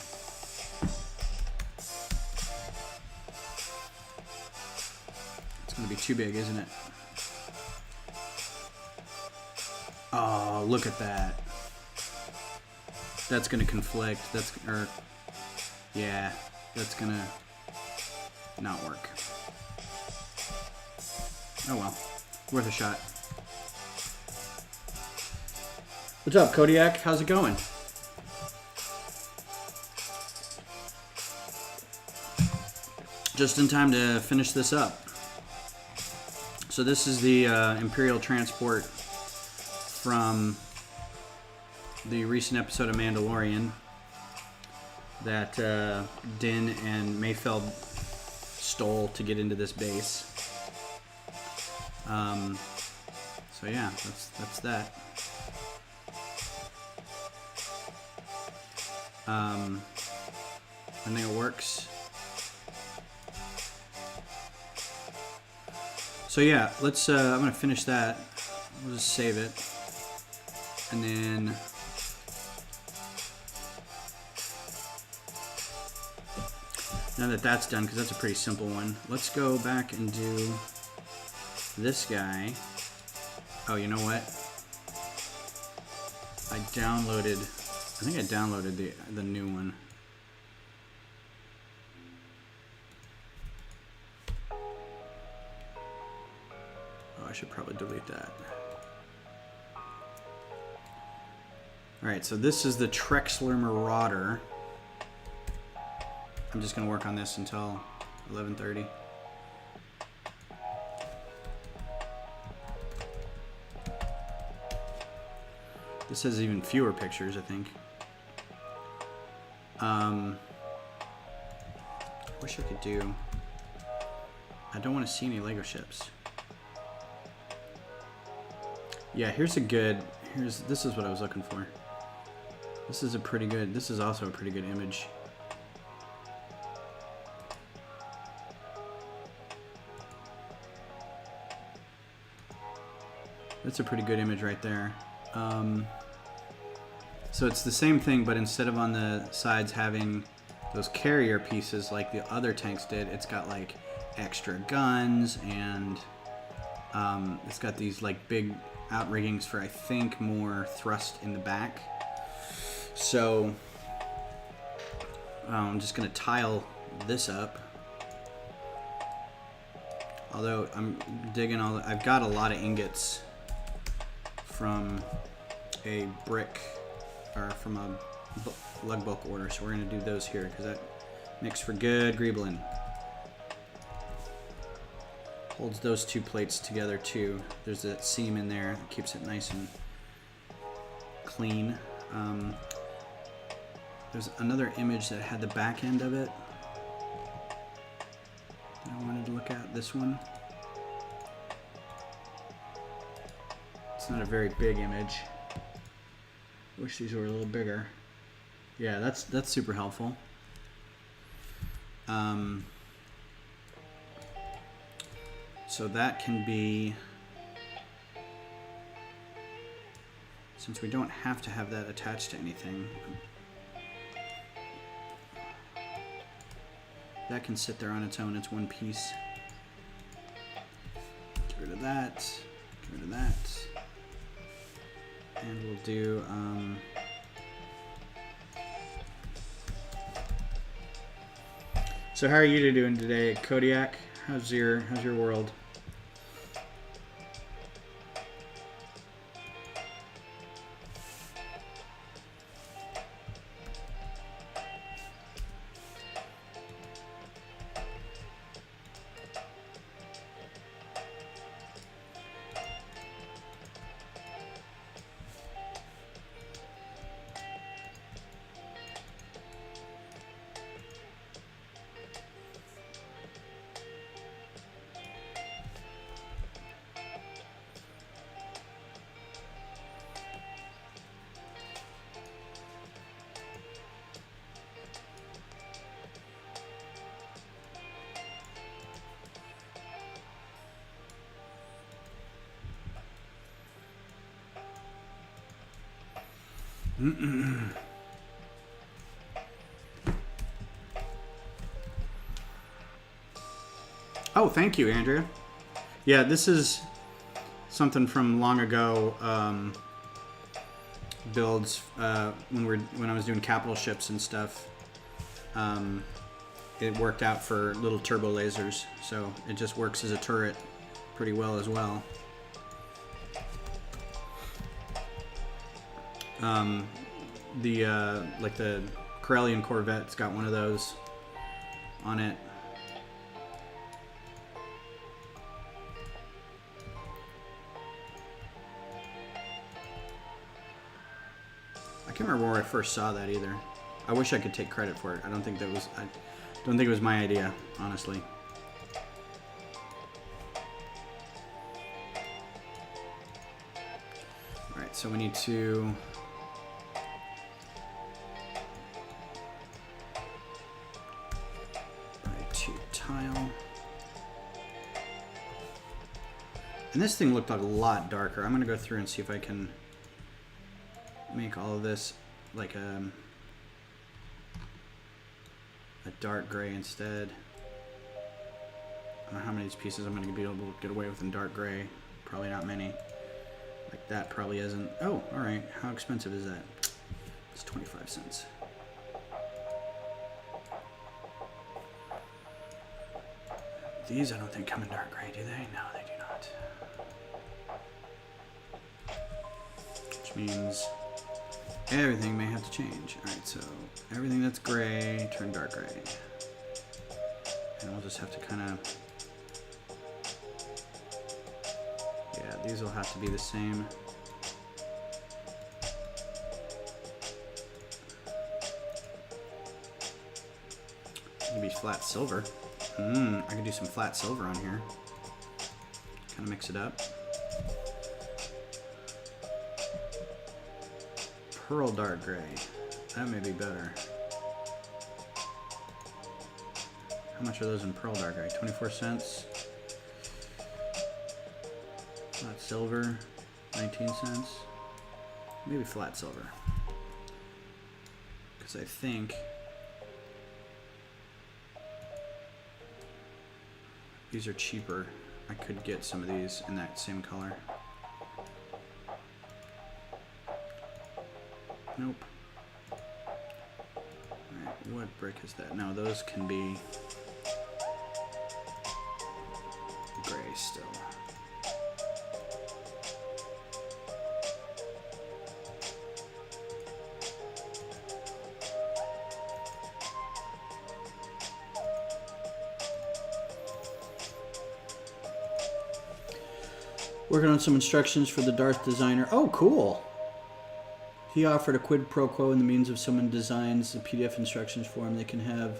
It's gonna be too big, isn't it? Oh, look at that. That's gonna conflict. Yeah, that's gonna not work. Oh well, worth a shot. What's up, Kodiak? How's it going? Just in time to finish this up. So this is the Imperial transport from the recent episode of Mandalorian that Din and Mayfeld stole to get into this base. So yeah, that's that. I think it works. So yeah, let's. I'm gonna finish that. We'll just save it, and then. Now that that's done, because that's a pretty simple one, let's go back and do this guy. Oh, you know what? I think I downloaded the new one. Oh, I should probably delete that. Alright, so this is the Trexler Marauder. I'm just going to work on this until 11:30. This has even fewer pictures, I think. Wish I could do... I don't want to see any Lego ships. Yeah, this is what I was looking for. This is also a pretty good image. That's a pretty good image right there. So it's the same thing, but instead of on the sides having those carrier pieces like the other tanks did, it's got like extra guns and It's got these like big outriggings for, I think, more thrust in the back. So I'm just going to tile this up. Although I'm digging I've got a lot of ingots from a brick, or from a lug bulk order, so we're going to do those here because that makes for good greebling. Holds those two plates together too. There's that seam in there that keeps it nice and clean. There's another image that had the back end of it that I wanted to look at. This one. It's not a very big image. Wish these were a little bigger. Yeah, that's super helpful. So that can be, since we don't have to have that attached to anything, that can sit there on its own. It's one piece. Get rid of that. Get rid of that. And we'll do so how are you doing today, Kodiak? How's your world? Oh, thank you, Andrea. Yeah, this is something from long ago. Builds when I was doing capital ships and stuff. It worked out for little turbo lasers, so it just works as a turret pretty well as well. Like the Corellian Corvette's got one of those on it. I can't remember where I first saw that either. I wish I could take credit for it. I don't think it was my idea, honestly. All right, so we need to tile. And this thing looked like a lot darker. I'm going to go through and see if I can make all of this like a dark gray instead. I don't know how many of these pieces I'm going to be able to get away with in dark gray. Probably not many. Like that probably isn't. Oh, alright. How expensive is that? It's 25 cents. These I don't think come in dark gray, do they? No, they do not. Which means everything may have to change. Alright, so everything that's gray, turn dark gray. And we'll just have to kind of... Yeah, these will have to be the same. Maybe flat silver. I could do some flat silver on here. Kind of mix it up. Pearl dark gray. That may be better. How much are those in pearl dark gray? 24 cents. Flat silver, 19 cents. Maybe flat silver. Because I think these are cheaper I could get some of these in that same color. Nope. Alright, what brick is that? No, those can be gray still. Working on some instructions for the Darth designer. Oh, cool. He offered a quid pro quo in the means of someone designs the PDF instructions for him. They can have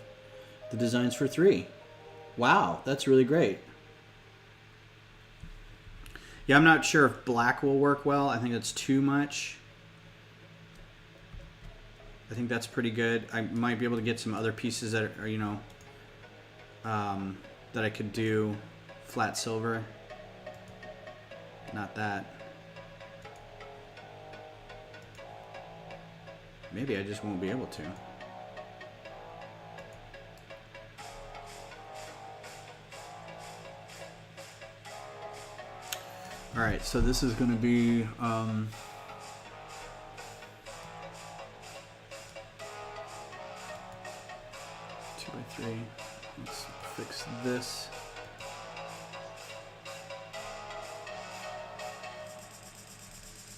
the designs for 3. Wow, that's really great. Yeah, I'm not sure if black will work well. I think that's too much. I think that's pretty good. I might be able to get some other pieces that are, you know, that I could do flat silver. Not that. Maybe I just won't be able to. Alright, so this is going to be 2 by 3. Let's fix this.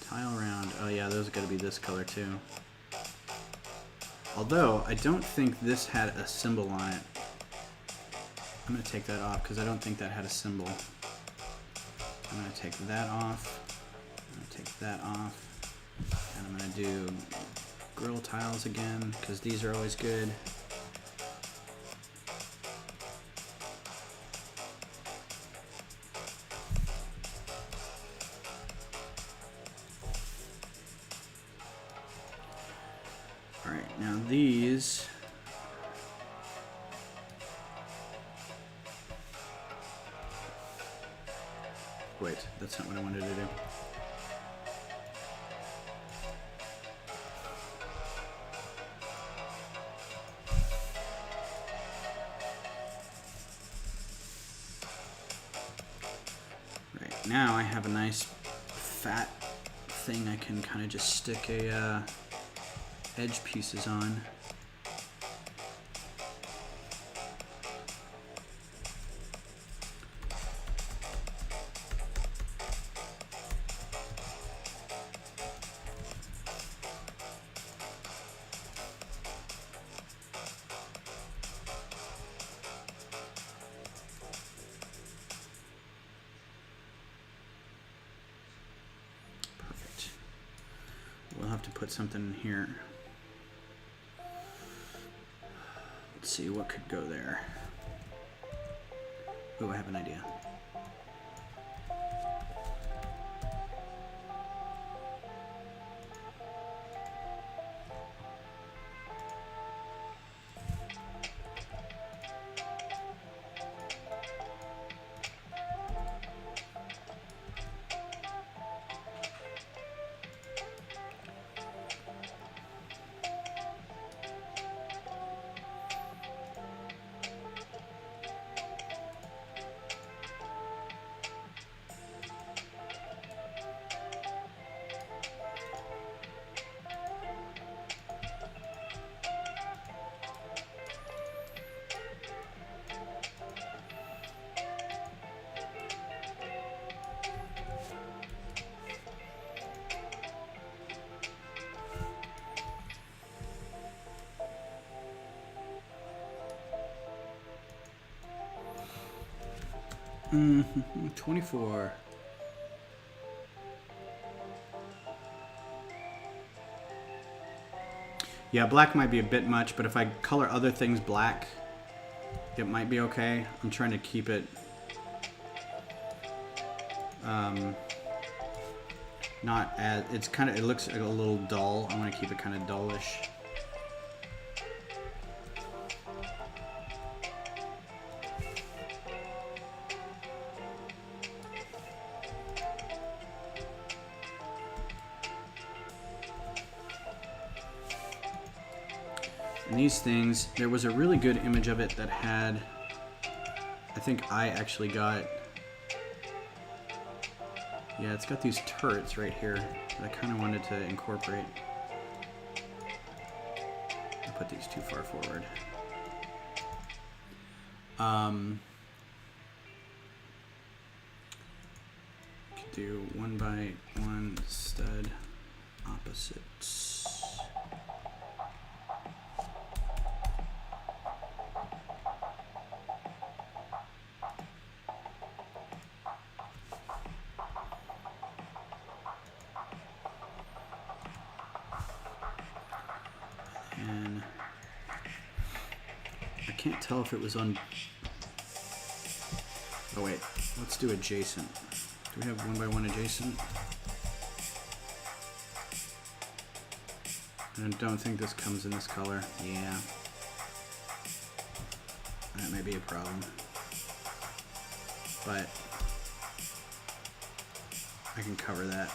Tile round. Oh yeah, those are going to be this color too. Although, I don't think this had a symbol on it. I'm going to take that off because I don't think that had a symbol. I'm going to take that off. I'm going to take that off. And I'm going to do grill tiles again because these are always good. Alright, now these... Wait, that's not what I wanted to do. Right, now I have a nice fat thing I can kind of just stick a edge pieces on. Perfect. We'll have to put something in here. Let's see what could go there. Oh, I have an idea. Mm-hmm, 24. Yeah, black might be a bit much, but if I color other things black, it might be okay. I'm trying to keep it not as, it's kind of, it looks a little dull. I want to keep it kind of dullish. And these things, there was a really good image of it that had, I think I actually got Yeah, it's got these turrets right here that I kind of wanted to incorporate. I put these too far forward. Could do 1x1 stud opposites. And I can't tell if it was on. Oh wait, let's do adjacent. Do we have 1x1 adjacent? I don't think this comes in this color. Yeah. That may be a problem. But I can cover that.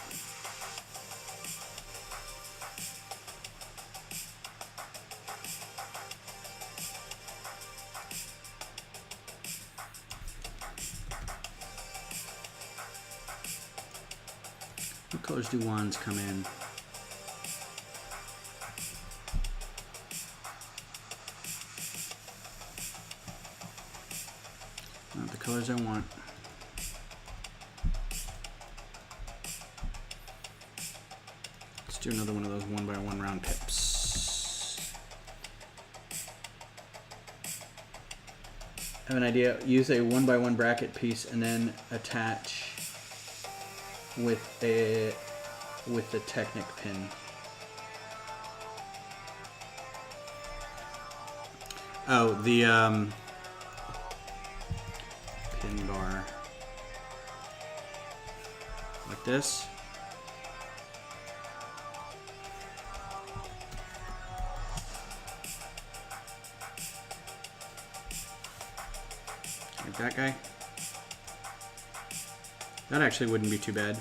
What colors do wands come in? Not the colors I want. Let's do another one of those 1x1 round pips. I have an idea. Use a 1x1 bracket piece and then attach with the Technic pin. Oh, the pin bar. Like this. Like that guy. That actually wouldn't be too bad.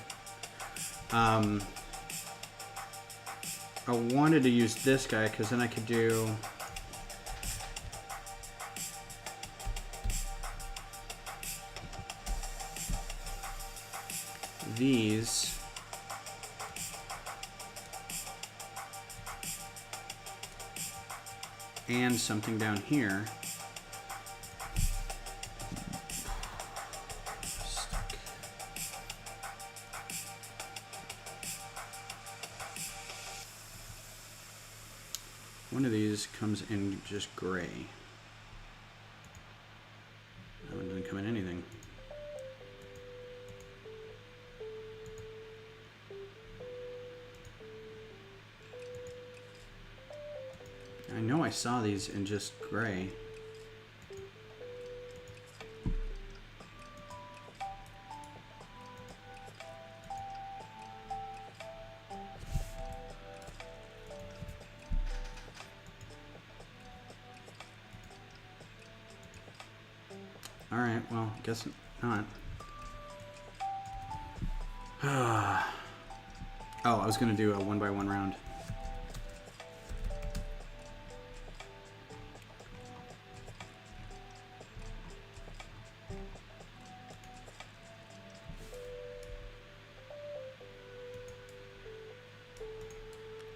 I wanted to use this guy because then I could do these and something down here. One of these comes in just gray. That one doesn't come in anything. I know I saw these in just gray. Alright, well, guess not. Oh, I was going to do a 1x1 round.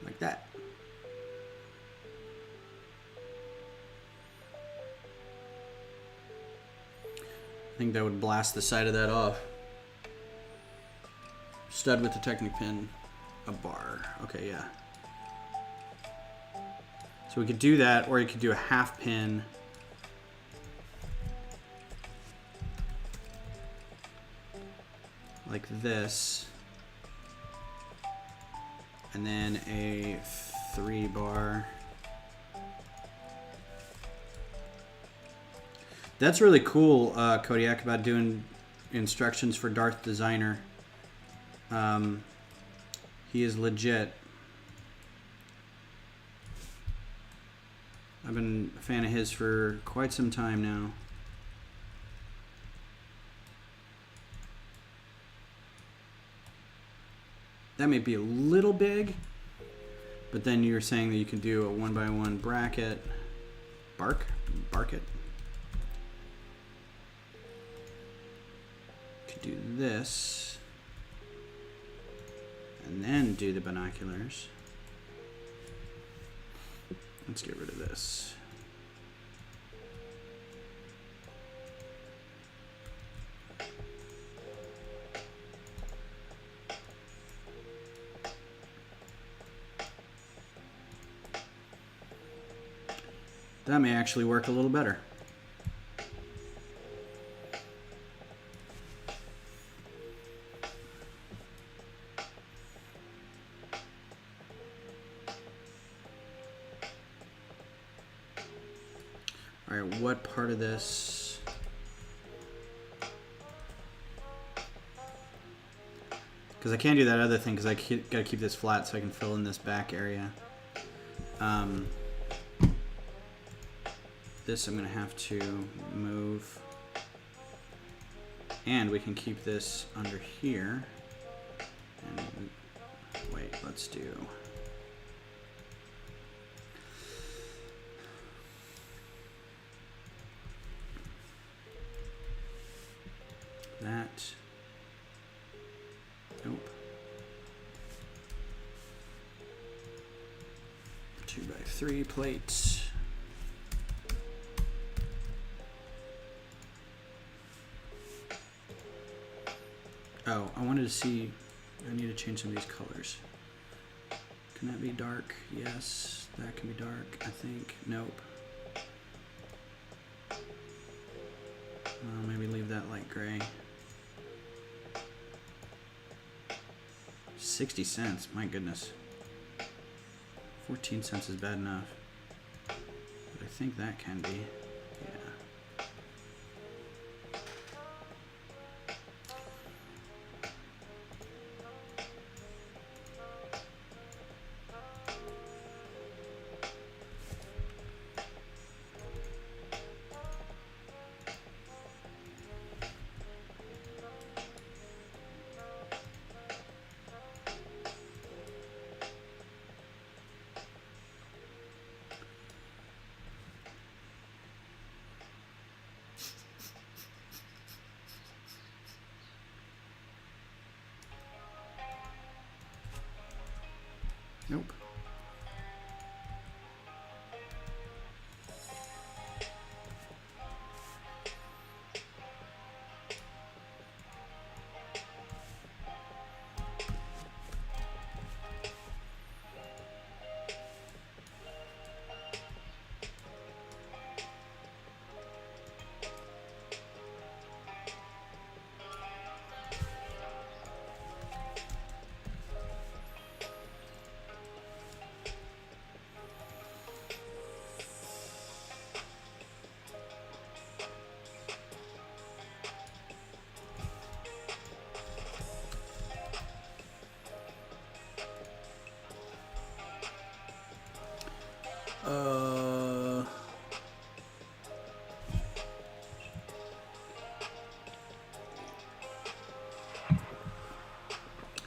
Like that. I think that would blast the side of that off. Stud with the Technic pin, a bar. Okay, yeah. So we could do that, or you could do a half pin. Like this. And then a 3-bar. That's really cool, Kodiak, about doing instructions for Darth Designer. He is legit. I've been a fan of his for quite some time now. That may be a little big, but then you're saying that you can do a 1x1 bracket. Bark it. Could do this. and then do the binoculars. Let's get rid of this. That may actually work a little better. All right, what part of this? Because I can't do that other thing because I gotta keep this flat so I can fill in this back area. This I'm gonna have to move, and we can keep this under here. And wait, let's do. That. Nope. 2x3 plates. Oh, I wanted to see, I need to change some of these colors. Can that be dark? Yes, that can be dark, I think. Nope. Maybe leave that light gray. 60 cents, my goodness. 14 cents is bad enough. But I think that can be, yeah. Nope.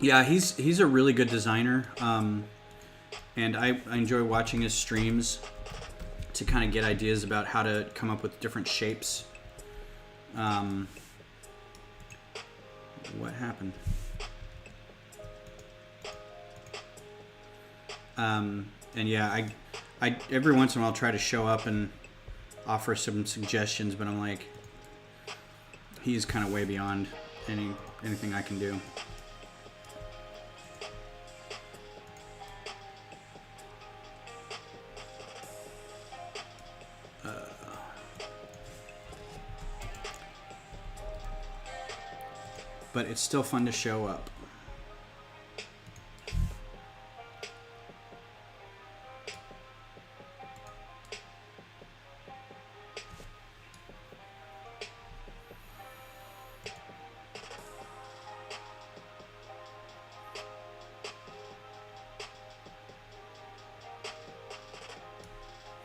Yeah, he's a really good designer, and I enjoy watching his streams to kind of get ideas about how to come up with different shapes. What happened? And yeah, I every once in a while try to show up and offer some suggestions, but I'm like, he's kind of way beyond anything I can do. But it's still fun to show up.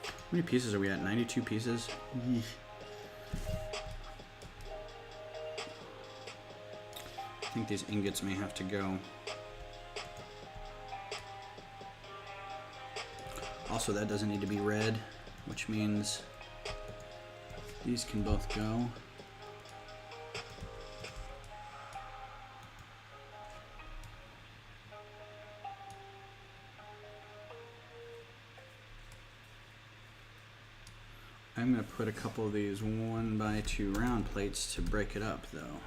How many pieces are we at? 92 pieces? Yeesh. I think these ingots may have to go. Also, that doesn't need to be red, which means these can both go. I'm going to put a couple of these 1x2 round plates to break it up, though.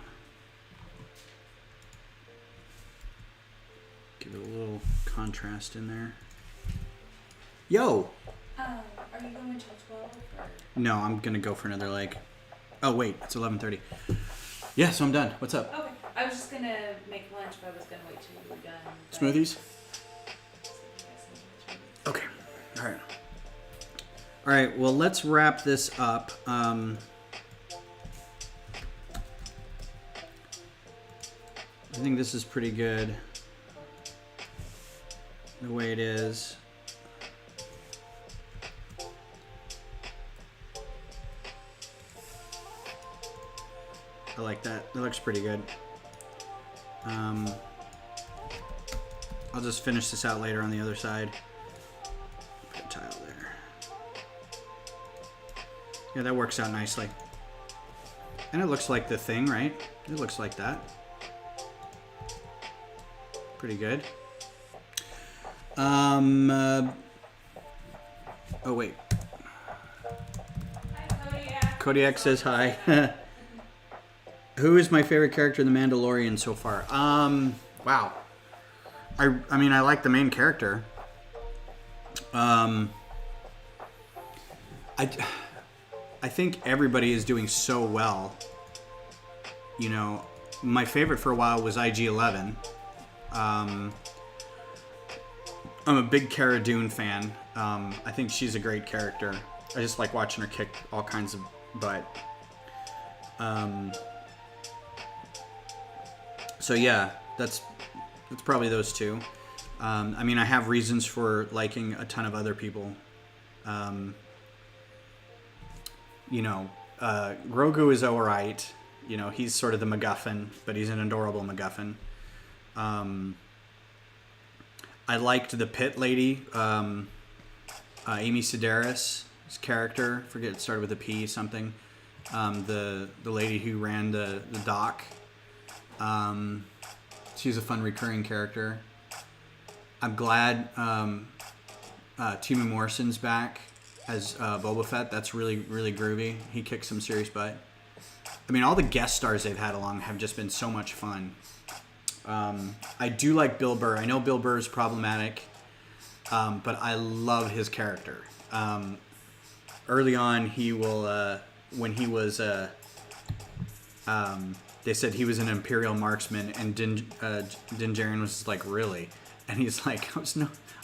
Give it a little contrast in there. Yo! Are you going until 12? Or? No, I'm going to go for another leg. Oh, wait. It's 11:30. Yeah, so I'm done. What's up? Okay. I was just going to make lunch, but I was going to wait till you were done. Smoothies? Okay. All right. All right. Well, let's wrap this up. I think this is pretty good the way it is. I like that. That looks pretty good. I'll just finish this out later on the other side. Put a tile there. Yeah, that works out nicely. And it looks like the thing, right? It looks like that. Pretty good. Oh, wait. Hi, Kodiak. Kodiak says hi. Who is my favorite character in The Mandalorian so far? Wow. I mean, I like the main character. I think everybody is doing so well. You know, my favorite for a while was IG-11. I'm a big Cara Dune fan. I think she's a great character. I just like watching her kick all kinds of butt. So yeah, that's probably those two. I mean, I have reasons for liking a ton of other people. You know, Grogu is alright. You know, he's sort of the MacGuffin, but he's an adorable MacGuffin. I liked the pit lady, Amy Sedaris' character. I forget, it started with a P something. The lady who ran the dock. She's a fun recurring character. I'm glad Timo Morrison's back as Boba Fett. That's really, really groovy. He kicks some serious butt. I mean, all the guest stars they've had along have just been so much fun. I do like Bill Burr. I know Bill Burr is problematic, but I love his character. Early on, he will, when he was, they said he was an Imperial marksman, and Din Djarin was like, really? And he's like, I'm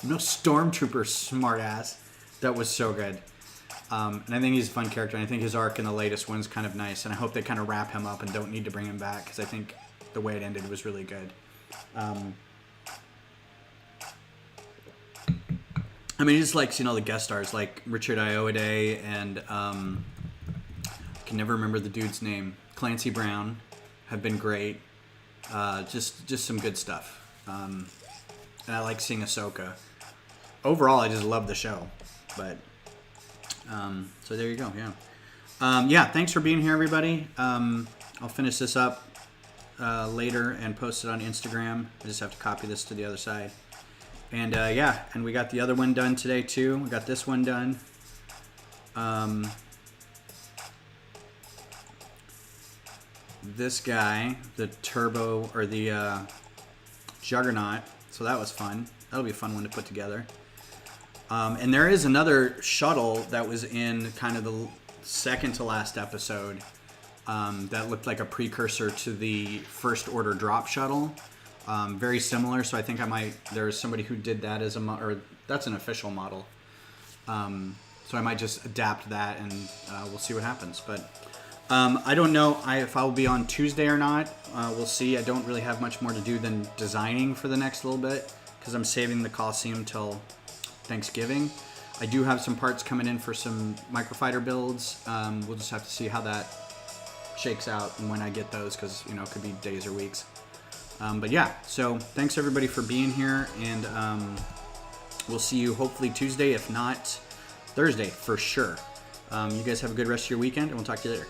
no stormtrooper, smartass. That was so good. And I think he's a fun character, and I think his arc in the latest one's kind of nice, and I hope they kind of wrap him up and don't need to bring him back, because I think the way it ended was really good. I mean, he just likes, you know, the guest stars like Richard Ayoade and I can never remember the dude's name. Clancy Brown have been great. Just some good stuff. And I like seeing Ahsoka. Overall, I just love the show. But so there you go. Yeah. Yeah. Thanks for being here, everybody. I'll finish this up later and post it on Instagram. I just have to copy this to the other side. And yeah, and we got the other one done today too. We got this one done. This guy, the Turbo or the Juggernaut. So that was fun. That'll be a fun one to put together. And there is another shuttle that was in kind of the second to last episode that looked like a precursor to the First Order drop shuttle. Very similar, so I think there's somebody who did that as or that's an official model. So I might just adapt that and we'll see what happens. But I don't know if I'll be on Tuesday or not. We'll see. I don't really have much more to do than designing for the next little bit because I'm saving the Coliseum till Thanksgiving. I do have some parts coming in for some Microfighter builds. We'll just have to see how that shakes out and when I get those because, you know, it could be days or weeks. But yeah, so thanks everybody for being here, and we'll see you hopefully Tuesday, if not Thursday for sure. You guys have a good rest of your weekend, and we'll talk to you later.